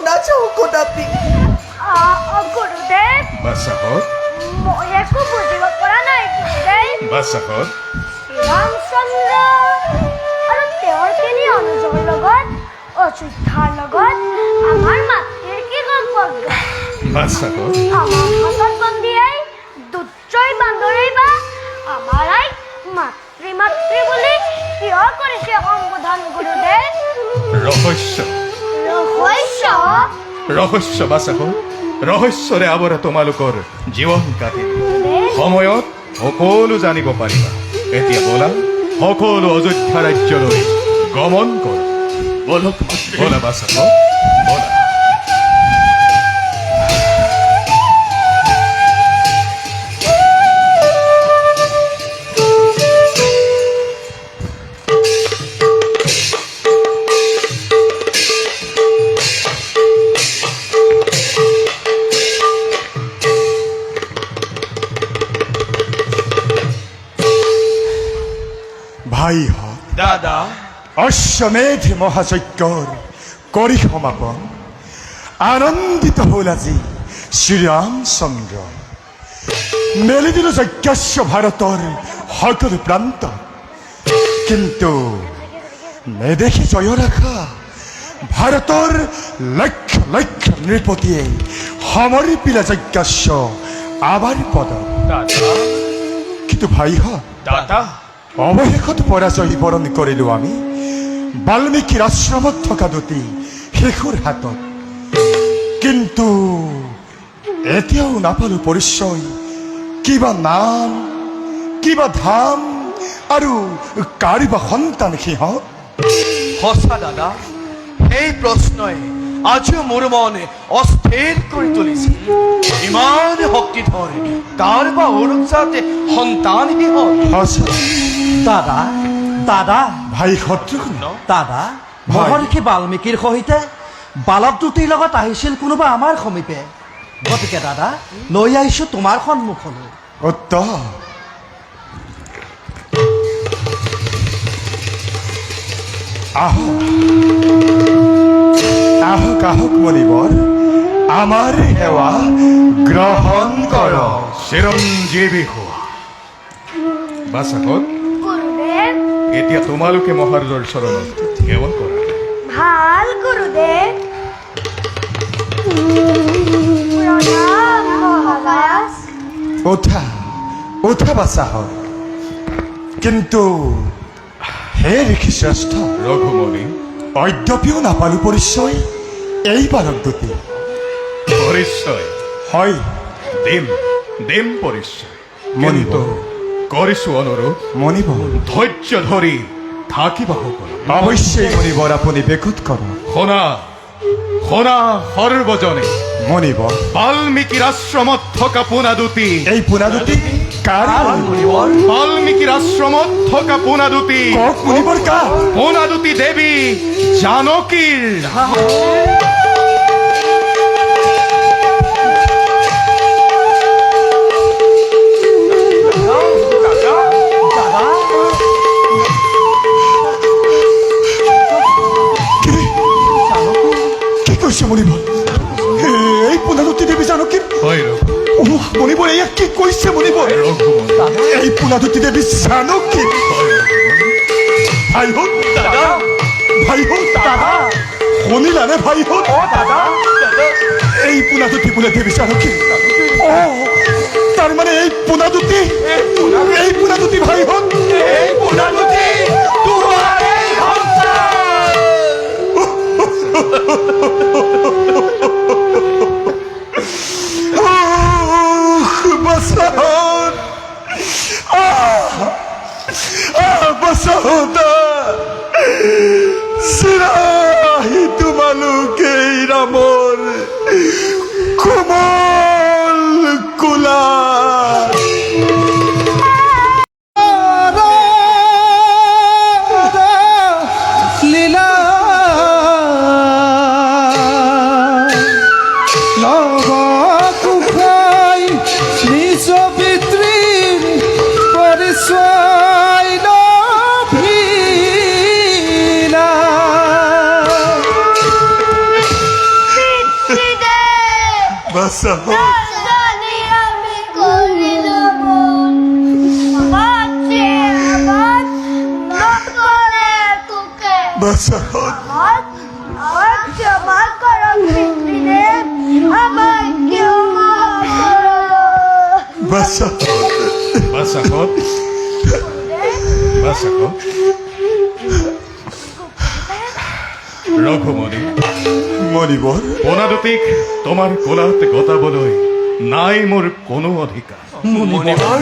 নাযাওঁ কদাপি। গুৰুদেৱ, বাসাহত মই একো বুজিব পৰা নাই গুৰুদেৱ। বাসাহত ৰামচন্দ্ৰ আৰু তেওঁৰ তিনি অনুজৰ লগত অযোধ্যাৰ লগত আমাৰ মাতৃৰ কি সম্পৰ্ক? বাসাহত আমাৰ হাতত বন্দিয়াই দুৰ্জয় বান্দৰেই বা আমাৰ আইক মাতৃ বুলি কিয় কৰিছে সম্বোধন গুৰুদেৱ? ৰহস্য ৰহস্য বাসাহত, ৰহস্যৰে আৱৰা তোমালোকৰ জীৱন কাটিব। সময়ত সকলো জানিব পাৰিবা। এতিয়া বলা সকলো অযোধ্যা ৰাজ্যলৈ গমন কৰ। বলক মাতৃ। বলা বাসাহত বলা। ভাই হওক, দাদা অশ্বমেধ মহাযজ্ঞৰ কৰি সমাপন। আনন্দিত হ'ল আজি শ্ৰীৰামচন্দ্ৰ। মেলি দিলো যজ্ঞস্য ভাৰতৰ সকলো প্ৰান্ত, কিন্তু নেদেখি জয়ৰ আশা ভাৰতৰ লক্ষ লক্ষ নৃপতিয়ে সমৰ্পিলে যজ্ঞস্য আবাৰ পদ। কিন্তু ভাই হওক, দাদা অৱশেষত পৰাজয় বৰণ কৰিলো আমি বাল্মীকিৰ আশ্ৰমত থকা দুটি শিশুৰ হাতত। কিন্তু এতিয়াও নাপালো পৰিচয়, কিবা নাম, কিবা ধাম আৰু কাৰিবা সন্তান সিহঁত। সঁচা দাদা, সেই প্ৰশ্নই আজিও মোৰ মন অস্থিৰ কৰি তুলিছে। ইমান শক্তিধৰ কাৰ বা অৰুণাতে সন্তান সিহঁত। সঁচা দাদা ভাই শত্ৰুঘ্ন, দাদা মহৰ্ষি বাল্মীকিৰ সহিতে বালক দুটিৰ লগত আহিছিল কোনোবা আমাৰ সমীপে। গতিকে দাদা লৈ আহিছো তোমাৰ সন্মুখলৈ। উত্তম। আহক আহক আহক মণিবৰ, আমাৰ সেৱা গ্ৰহণ কৰ। চিৰঞ্জীৱী হোৱা। বাসাহত গুৰুদেৱ, এতিয়া তোমালোকে মহাৰাজৰ চৰণত সেৱন কৰা। ভাল গুৰুদেৱ। প্ৰণাম মহাৰাজ। উঠা বাচাহত। কিন্তু হে ঋষি শ্ৰেষ্ঠ, ৰঘুমণি অদ্যপিও নাপালো পৰিচয় এই বালক দুটি। পৰিচয় হয় দিম পৰিচয়। মণিবৰ, কিন্তু কৰিছো অনুৰোধ, মণিবৰ, ধৈৰ্য ধৰি থাকিবা সকলো। অৱশ্যেই মণিবৰ আপুনি বেকুত কৰক। শুনা সৰ্বজনে, মণিবৰ, বাল্মীকিৰ আশ্ৰমত থকা পোনা দুটি, এই পোনা দুটি কাৰ? বাল্মীকিৰ আশ্ৰমত থকা পোনা দুটি, কওক মণিবৰ কাৰ? পোনা দুটি দেৱী জানকীৰ। কি কৈছে মণিবৰ? এই পোনা দুটি দেৱী জানকীৰ? হয় মণিবৰ, এয়া কি কৈছে মণিবৰ? ৰঘুমণি, এই পোনা দুটি দেৱী জানকীৰ? ভাইহঁত, ভাইহঁত, শুনিলানে ভাইহঁত? এই পোনাদুতি বোলে দেৱী জানকী। তাৰ মানে এই পোনাদুতি ভাইহঁত। বসন্ত বসন্ত চিৰাহি তোমালোকে ৰামৰ কোমল কোলা লীলা নবকুশাই নিজ পিতৃৰ পৰিচয় নভিলা। বসন্ত জানি আমি করিলো মন, বাঁচে আমার নকলে তোকে। বসন্ত আমার ক্ষমা করো পিতৃদেব, আমার ক্ষমা করো। বসন্ত ৰঘুমণি মণিবৰ পোনাদুতিক তোমাৰ কোলাত গতাবলৈ নাই মোৰ কোনো অধিকাৰ।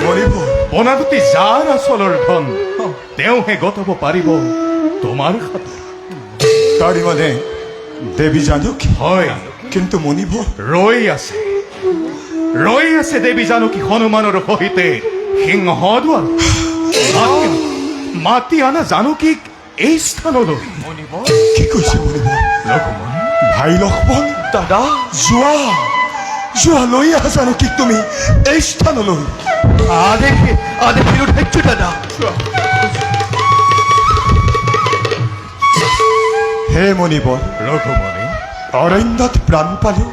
মণিবৰ পোনাদুতি যাৰ আচলৰ ধন তেওঁহে গতাব পাৰিব তোমাৰ হাতত। তাৰি মানে দেৱী জানকী। হয়, কিন্তু মণিবৰ ৰৈ আছে দেৱী জানকী হনুমানৰ সহিতে সিংহদ্বাৰ মাতি আনা জানকীক এই স্থানলৈ। কি কৈছে মণিবৰ? ৰঘুমণি ভাই লক্ষ্মণ দাদা যোৱা লৈ আহা জানকীক তুমি এই স্থানলৈ। আদেশ বিৰুদ্ধ দাদা। হে মণিবৰ, ৰঘুমণি অৰণ্যত প্ৰাণ পালো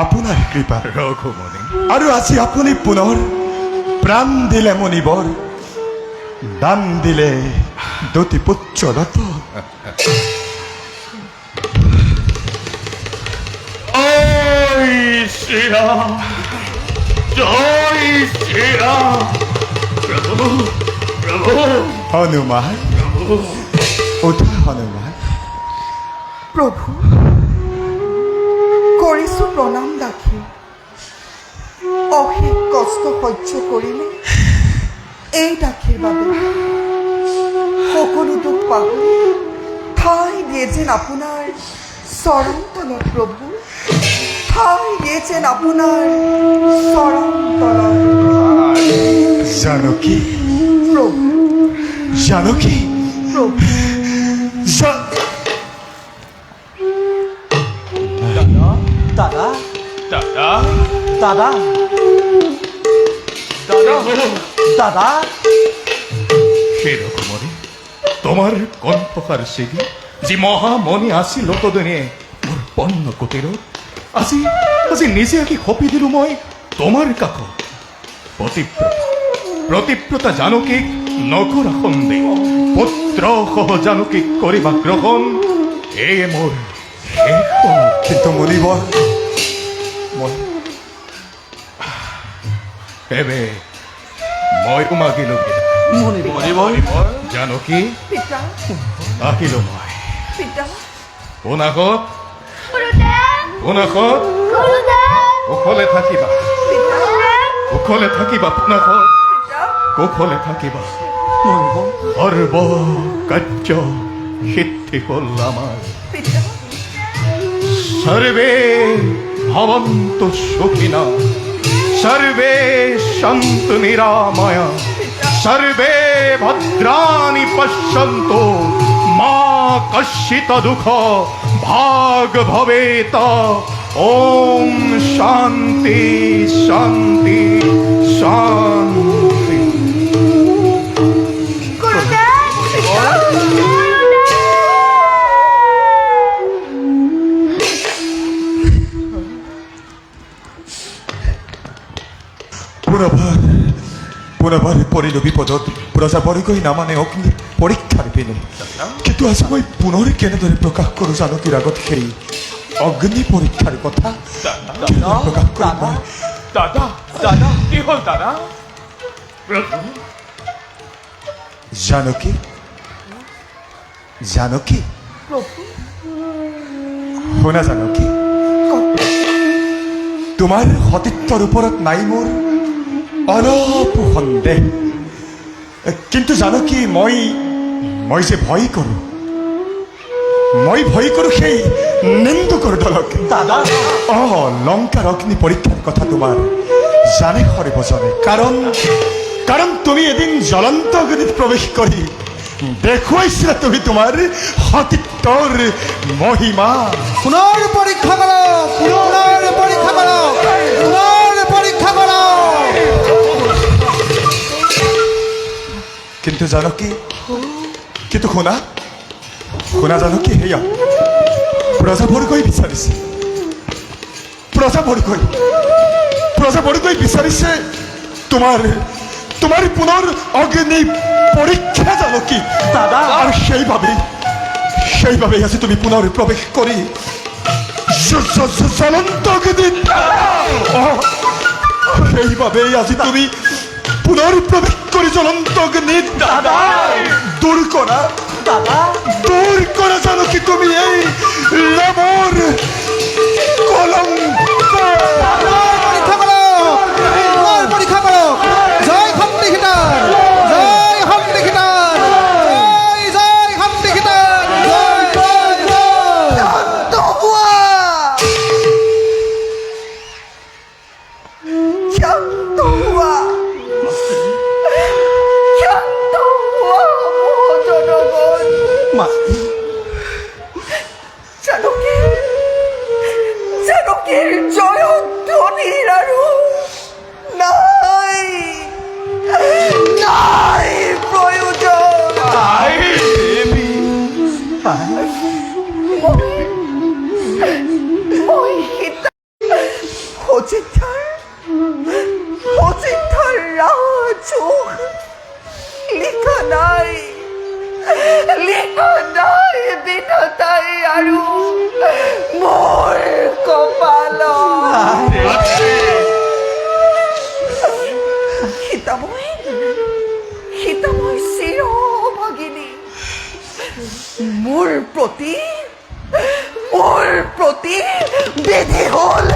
আপোনাৰ কৃপা। ৰঘুমণি আৰু আজি আপুনি পুনৰ প্ৰাণ দিলে মণিবৰ, দান দিলে দুটি পুত্ৰত। জয় শ্ৰীৰাম, জয় শ্ৰীৰাম। প্ৰভু প্ৰভু হনুমান উঠা হনুমান। প্ৰভু কৰিছোঁ প্ৰণাম দাসী। অশেষ কষ্ট সহ্য কৰিলে এই দাসীৰ বাবে সকলো দুখ পাহৰি ঠাই দিয়ে যেন আপোনাৰ চৰণ তলত। প্ৰভু ঠাই দিয়ে যেন আপোনাৰ চৰণ তলত। জানকী প্ৰভু জানকী প্ৰভু দাদা দাদা দাদা দাদা সেই ৰঘুমণি তোমাৰ কণ্ঠসাৰ ছিগি যি মহামণি আছিল তদনে মোৰ পন্ন কুটিৰত আজি নিজে আহি সপি দিলো মই তোমাৰ কাষত। প্ৰতিব্ৰতা জানকীক নকৰা সন্দেহ, পুত্ৰ সহ জানকীক কৰিবা গ্ৰহণ, এয়ে মোৰ শেষ অনুৰোধ। কিন্তু মণিবৰ এবে মইও মাগিলো জানকী, পিতা আহিলো মই পিতা পোনাকত কুশলে থাকিবা, কুশলে থাকিবা পোনাকত, কুশলে থাকিবা। সৰ্ব কাৰ্য সিদ্ধি হ'ল আমাৰ। সর্বে ভবন্তু সুখিনা, সর্বে সন্তু নিরাময়া, সর্বে ভদ্রাণি পশ্যন্তু, মা কশ্চিৎ দুঃখ ভাগ ভবেত। ওম শান্তি শান্তি শান্তি। পুনৰবাৰ পৰিলো বিপদত, প্ৰজাবৰ্গই নামানে অগ্নি পৰীক্ষাৰ ভাবিনি কিন্তু আজি মই পুনৰ কেনেদৰে প্ৰকাশ কৰোঁ জানকীৰ আগত সেই অগ্নি পৰীক্ষাৰ কথা কেনেদৰে প্ৰকাশ কৰোঁ মই দাদা দাদা কি হ'ল দাদা জানকী জানকী শুনা জানকী তোমাৰ সতীত্বৰ ওপৰত নাই মোৰ অলপ সন্দেহ কিন্তু জানকী মই যে ভয় কৰোঁ সেই নিন্দুকৰ দলক দাদা লংকাৰ অগ্নি পৰীক্ষাৰ কথা তোমাৰ জানে সৰ্বজনে কাৰণ তুমি এদিন জ্বলন্ত অগ্নিত প্ৰৱেশ কৰি দেখুৱাইছিলা তুমি তোমাৰ সতীত্বৰ মহিমা পুনৰ পৰীক্ষা কৰক পুনৰ পৰীক্ষা কৰক পুনৰ পৰীক্ষা কৰক কিন্তু জানকী কিন্তু শুনা জানকী সেয়া প্ৰজাবৰ্গই বিচাৰিছে প্ৰজাবৰ্গই বিচাৰিছে তোমাৰ পুনৰ অগ্নি পৰীক্ষা জানকী দাদা আৰু সেইবাবেই আজি তুমি পুনৰ প্ৰৱেশ কৰি জ্বলন্ত অগ্নিত সেইবাবেই আজি তুমি পুনৰ প্ৰৱেশ কৰি জ্বলন্ত অগ্নিত দূৰ কৰা জানকী তুমি এই লামৰ কলংক পৰীক্ষা কৰক জয় শক্তি সীতাৰ জয় শক্তি সীতাৰ জয় শক্তি সীতাৰ জয় জয় জয় শান্ত হোৱা শান্ত হোৱা মহাজনগণ জানকীৰ জয়ধ্বনিৰ আৰু নাই প্ৰয়োজন মই অযোধ্যাৰ ৰাজোষ লিখা নাই বিধাতাই আৰু মোৰ কপালত সীতাময় চিৰ ভগিনী মোৰ প্ৰতি বেধি হ'ল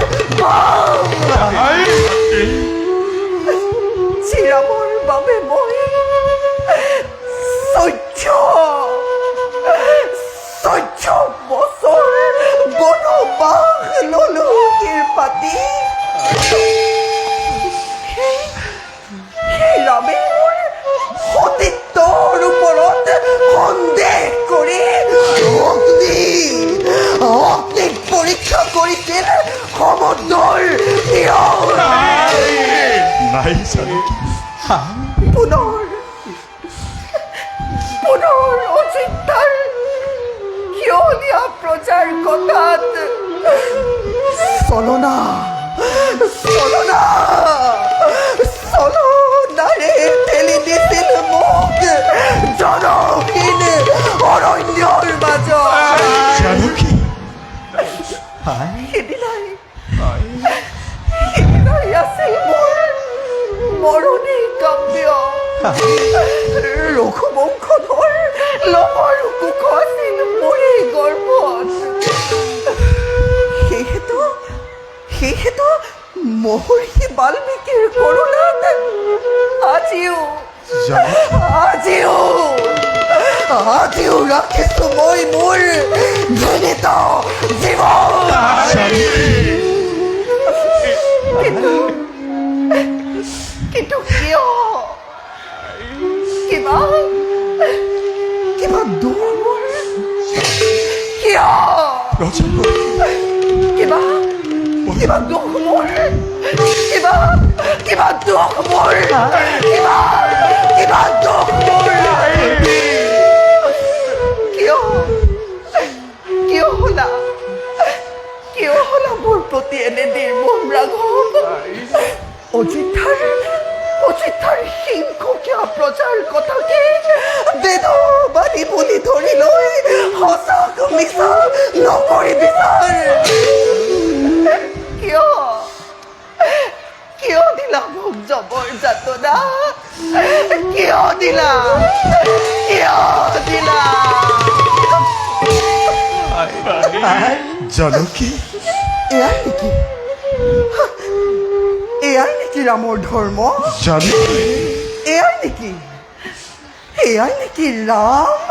চিৰামৰ বাবে মই 14 বছৰ বনবাস ললো পাতি সেই ৰামে মোৰ সতীত্বৰ ওপৰত সন্দেহ কৰি অগ্নিক পৰীক্ষা কৰিছিল সমুদ্ৰৰ নাই জানকী পুনৰ অযোধ্যাৰ কিয়লীয়া প্ৰজাৰ কথাত চলনাৰে ঠেলি দিছিল মোক জনহীন অৰণ্যৰ মাজত জানকী সিদিনাই আছিল মোৰ মৰণি কাব্য ৰঘুবংশধৰ লমৰ কুশ আছিল মোৰে গৰ্ভত সেয়েতো মহৰ্ষি বাল্মীকিৰ কৰোণাত আজিও ৰাখিছো মই মোৰ ঘৃণিত জীৱন কিন্তু কিয় কিবা দুখ মোৰ কিয় কিবা দুখ মোৰ কিবা দুখ মোৰ কিয় হলা মোৰ প্ৰতি এনে নিৰ্মম ৰাঘৱ অযোধ্যাৰ সিংহকীয়া প্ৰজাৰ কথাকে বেদবাণী বুলি ধৰি লৈ সঁচাক মিছা নকৰি বিচাৰ। কিয় দিলা মোক জবৰ যাতনা? কিয় দিলা? জানকী, এয়াই নেকি ৰামৰ ধৰ্ম? জানকী, এয়াই নেকি ৰাম?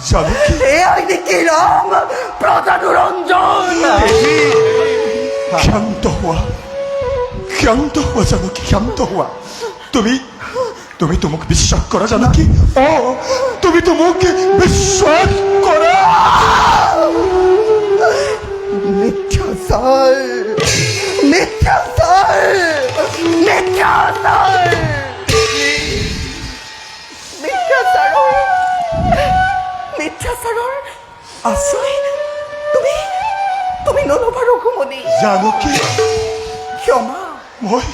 জানকী, এয়াই নেকি ৰাম প্ৰজানুৰঞ্জন? ক্ষান্ত হোৱা জানকী, ক্ষান্ত হোৱা। তুমি মোক বিশ্বাস কৰা জানকী? তুমি তো মোক বিশ্বাস কৰা। মিথ্যাচাৰৰ আশ্ৰয় তুমি নল'বা ৰঘুমণি। জানকী, ক্ষমা মই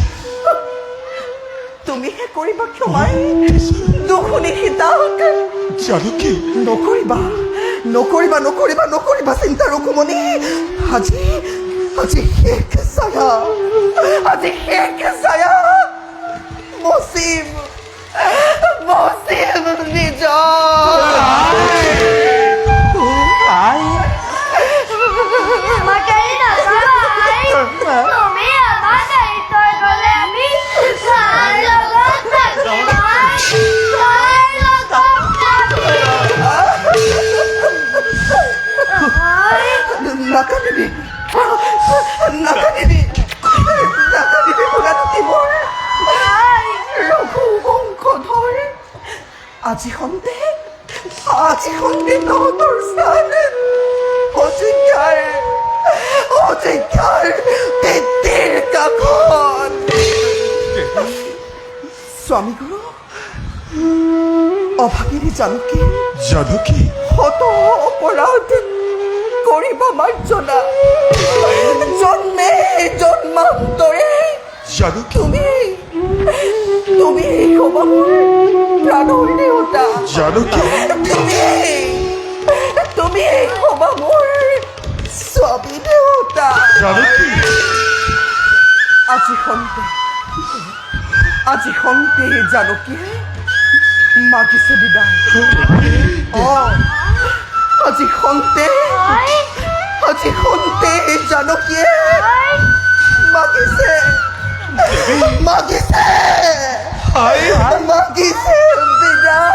তুমিহে কৰিবা ক্ষমাই দুখুনি সীতাক। জানকী, নকৰিবা চিন্তা ৰঘুমণি। আজি শেষ ছায়া মচিম নিজৰ। আমাকে এৰি নাযাবা, আই। তুমি আমাৰ দায়িত্বৰ গ'লে আমি তাৰ লগত থাকিম, আই। তাৰ লগত থাকিম। আই। নাকানিবি বুঢ়াটি মোৰ ৰঘু বংশধৰ। আজি সন্তে তহঁতৰ স্থান অযোধ্যাৰ তেতেৰ কাষত। স্বামী গুৰু অভাগিনী জানকী শত অপৰাধ কৰিবা মাৰ্জনা। জন্মে জন্মান্তৰে তুমি হবা মোৰ প্ৰাণৰ দেউতা। তুমি হবা মোৰ স্বামী দেউতা। আজি সন্তে জানকীয়ে মাগিছে বিদায়। আজি সন্তে জানকীয়ে মাগিছে বিদায়।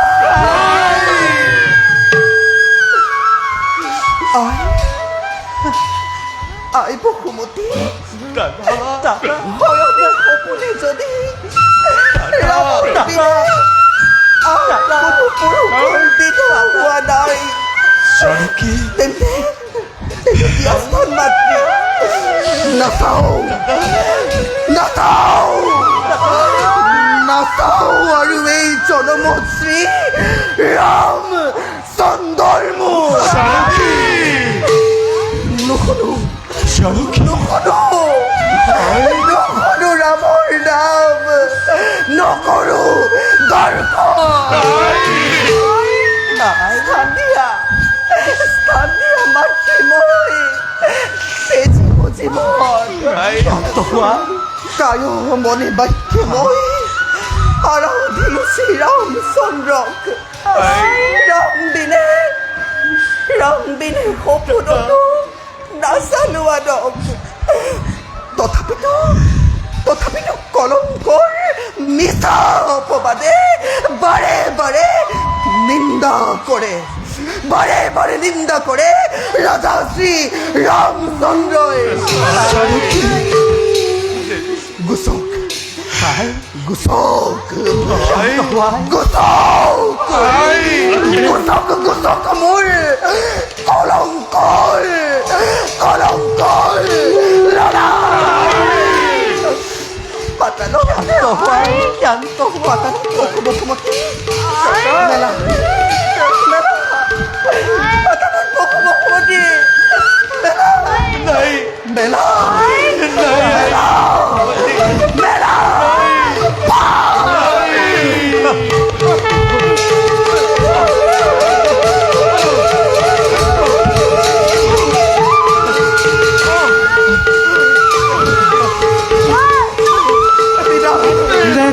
আই বসুমতী, হয়তে সপোনে যদি কোনো পুৰুষৰ বিধৱা হোৱা নাই, তেন্তে বিয়াখন মাতৃ নাচাও আৰু এই জনমশ্ৰী ৰাম চন্দ্ৰমু নুশুনো ৰামৰ নাম, নকৰো দৰ্শন। স্থান দিয়া মাতৃময় তেজীৱ জীৱন কায়ো মনে বাক্যময় আৰাধিলো শ্ৰীৰামচন্দ্ৰক। ৰাম বিনে সপোনতো নাচালো আনক। তথাপিতো কলংকৰ মিছা অপবাদে বাৰে নিন্দা কৰে ৰাজা শ্ৰী ৰামচন্দ্ৰই। গুচক মোৰ কলংকৰ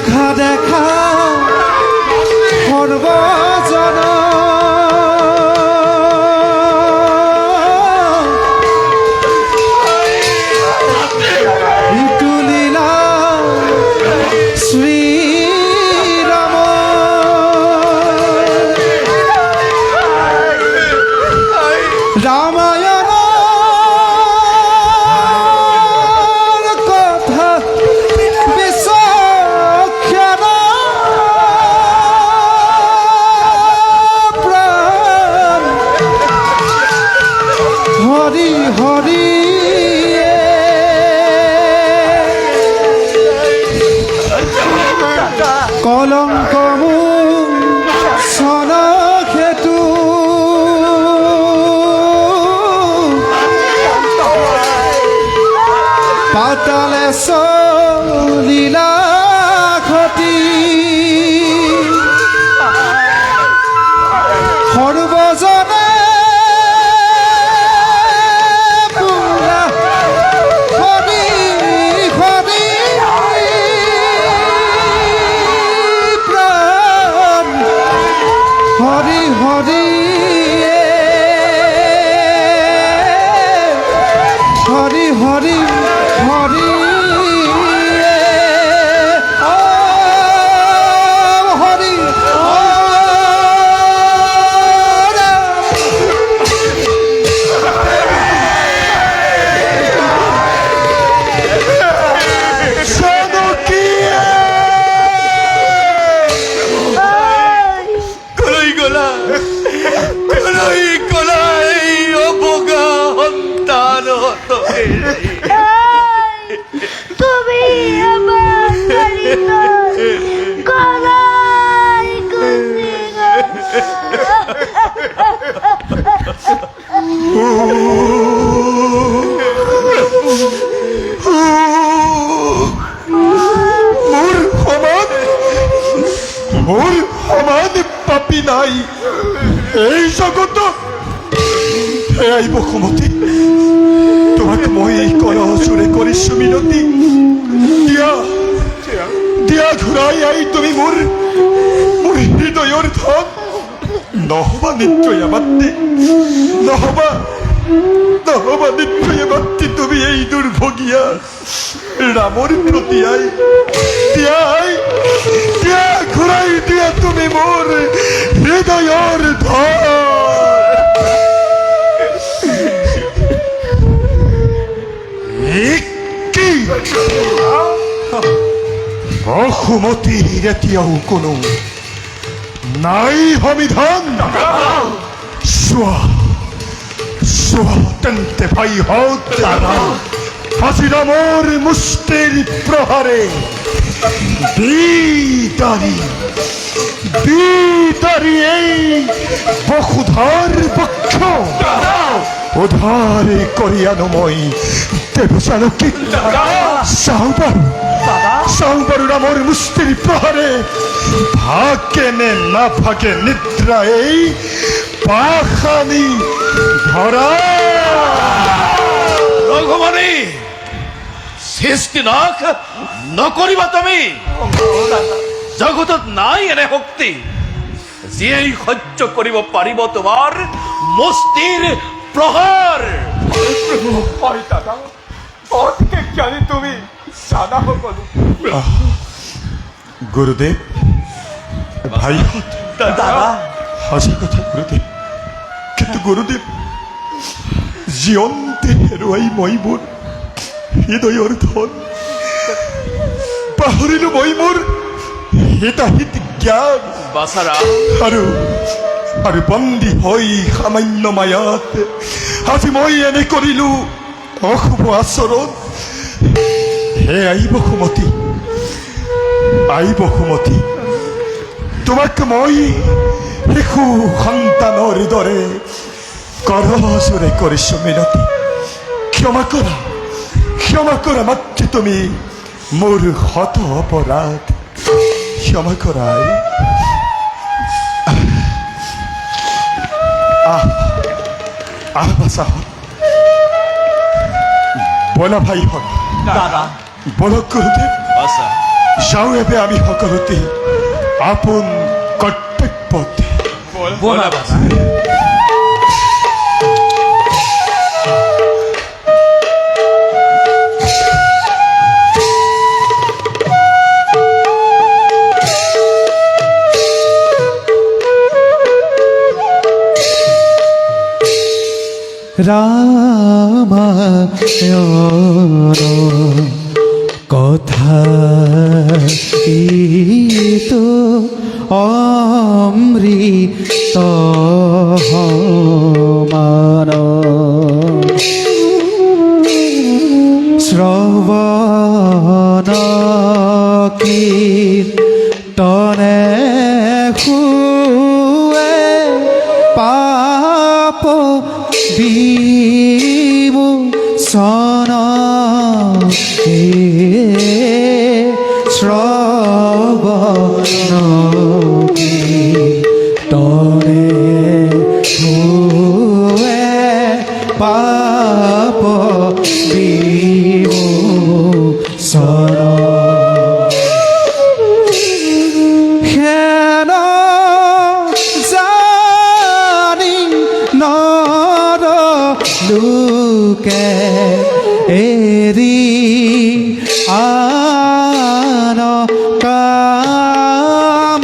দেখা দেখা সৰ্বজন তুলিলা শ্ৰীৰাম ৰামায়ণ কথা বিচক্ষণ প্ৰাণ হৰি হৰি কলঙ্ক সন খেতু পাতালে লীলা ক্ষতি সৰ্বজনে পুৰা হৰি হৰি প্ৰাণ হৰি হৰি হৰি হৰি হৰি হৰি কলৈ গলা কলৈ গলা এই অবগা সন্তান তুমি আমার বাড়িতে গলায় গুলি মোর সমান পাপি নাই এই জগত হে আইব সুমতি তোমাক মই এই কলহচুৰে কৰিছো মিনতি দিয়া দিয়া ঘূৰাই আই তুমি মোৰ হৃদয়ৰ ধন নহবা নিশ্চয় মাতৃ নহবা নিশ্চয় মাতৃ তুমি এই দুৰ্ভগীয়া ৰামৰ প্ৰতি আই দিয়া ঘূৰাই দিয়া তুমি মোৰ হৃদয়ৰ ধন কি অসুমতিৰ এতিয়াও কোনো নাই সমিধান চোৱা তেন্তে ভাই হওক আজি ৰামৰ মুষ্টিৰ প্ৰহাৰে বিদাৰি এই বসুধাৰ বক্ষ উদ্ধাৰ কৰি আনো মই দেৱজানকী চাওঁ বাৰু ৰামৰ মুষ্টিৰ প্ৰহাৰে ভাগে নে নাভাগে নিদ্ৰা এই পাশানি ধৰা ৰঘুমণি সৃষ্টি নাশ নকৰিবা তুমি জগতত নাই এনে শক্তি যিয়েই সহ্য কৰিব পাৰিব তোমাৰ মুষ্টিৰ প্ৰহাৰ হয় দাদা অতিকে জ্ঞানী তুমি জানা সকলো গুৰুদেৱ ভাই দাদা হাজি কথা গুৰুদেৱ কিন্তু গুৰুদেৱ জীয়ন্তে হেৰুৱাই মই মোৰ হৃদয়ৰ ধন পাহৰিলো মই মোৰ হিতাহিত জ্ঞান বাছাৰা আৰু বন্দী হৈ সামান্য মায়াত আজি মই এনে কৰিলো অশুভ আচৰণ হে আইব সুমতি তোমাক মই শিশু সন্তানৰ দৰে কৰজোৰে কৰিছো মিনতি ক্ষমা কৰা মাতৃ তুমি মোৰ শত অপৰাধ ক্ষমা কৰা বাছা বলা ভাই হল দাদা বলক গুৰুদেৱ বাছা যাওঁ এবে আমি সকলোতে আপোন কৰ্তব্যত। ব'লা বাবা। রামায়ণ কথা তো অমৃত মান শ্রবণ কীর্তনে হুয়ে পাপ বিমোচন শ্রবণ কীর্তনে হুয়ে পাপ বিমোচন হেন জানি নৰ লোকে এৰি আন কাম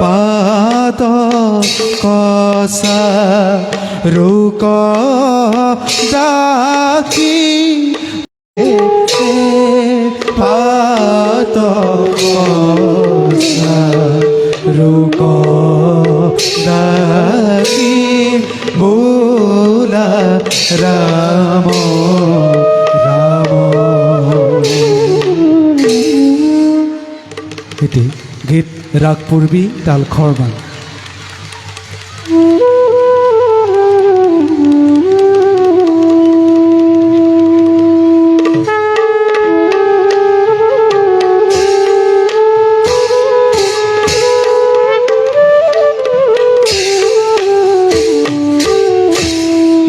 পাদ কচা ৰোক ডাকি পাদ কচা ৰোক ডাকি বোলা ৰাম ৰাম। এটি গীত ৰাগ পূৰ্বী তাল খৰমান।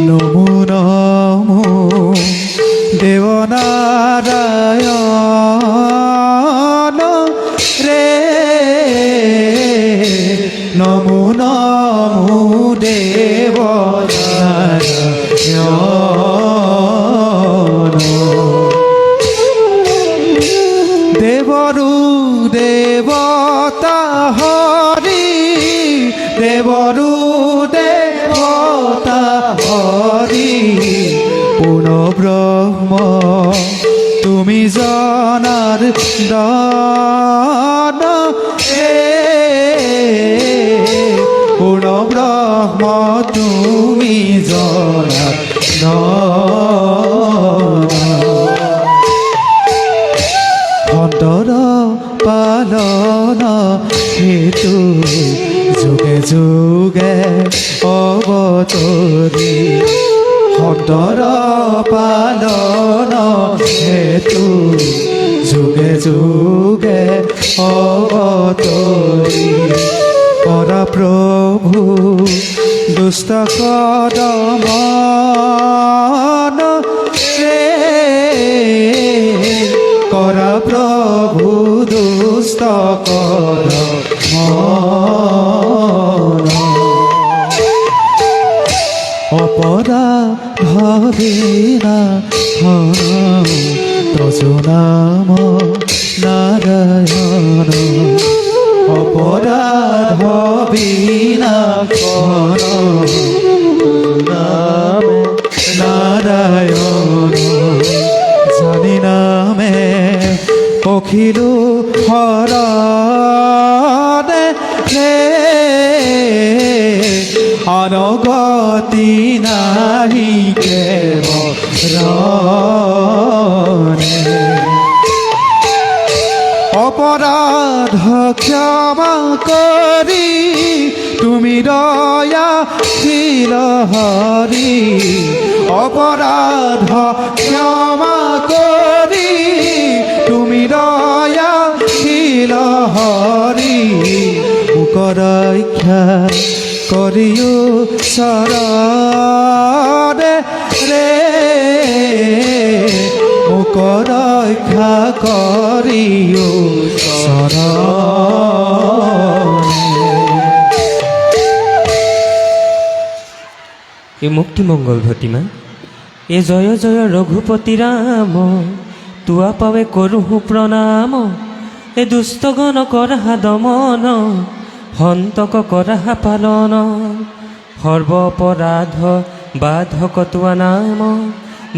নমো নমো দেৱনাৰায়ণ ৰে নমো নমো দেৱনাৰায়ণ দেৱৰো দেৱতা হৰি দেৱৰো দেৱতা হৰি পূৰ্ণ ব্ৰহ্ম তুমি জনাৰ দান পূৰ্ণ ব্ৰহ্ম তুমি জনাৰ দান অন্তৰ পালন হেতু যোগে যোগে অৱতৰি অন্তৰ পালন হেতু যোগে যোগে অৱতৰি কৰা প্ৰভু দুষ্ট কদমন কৰা প্ৰভু দুষ্ট কদমন অপৰাধ বিনা তজু নাম নাৰায়ণ অপৰাধ বিনা নাম নাৰায়ণ জানি নামে পখিলো হৰণে অনগতি নাহি কেৱৰণে অপৰাধ ক্ষমা কৰি তুমি দয়াশীল হৰি অপৰাধ ক্ষমা কৰি তুমি দয়াশীল হৰি মোক ৰক্ষা কৰিও চৰণে ৰে মোক ৰক্ষা কৰিও এ মুক্তি মঙ্গল ভতিমা এ জয় জয় রঘুপতি রাম তুয়া পাবে করুহু প্রণাম এ দুষ্টগণ করহা দমন হন্তক করহা পালন সর্বপরাধ বাধক তুয়া নাম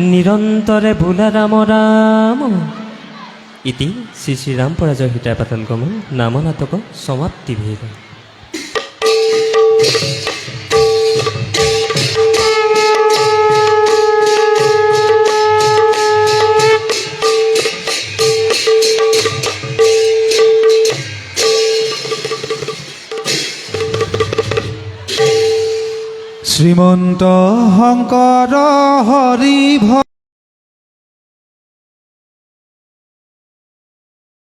নিরন্তরে ভোলা রাম রাম ইতি শ্রী শ্রী রাম পরাজয় হিতায় পাতন কমল নাম নাটক সমাপ্তি ভেগ শ্ৰীমন্ত শংকৰ হৰি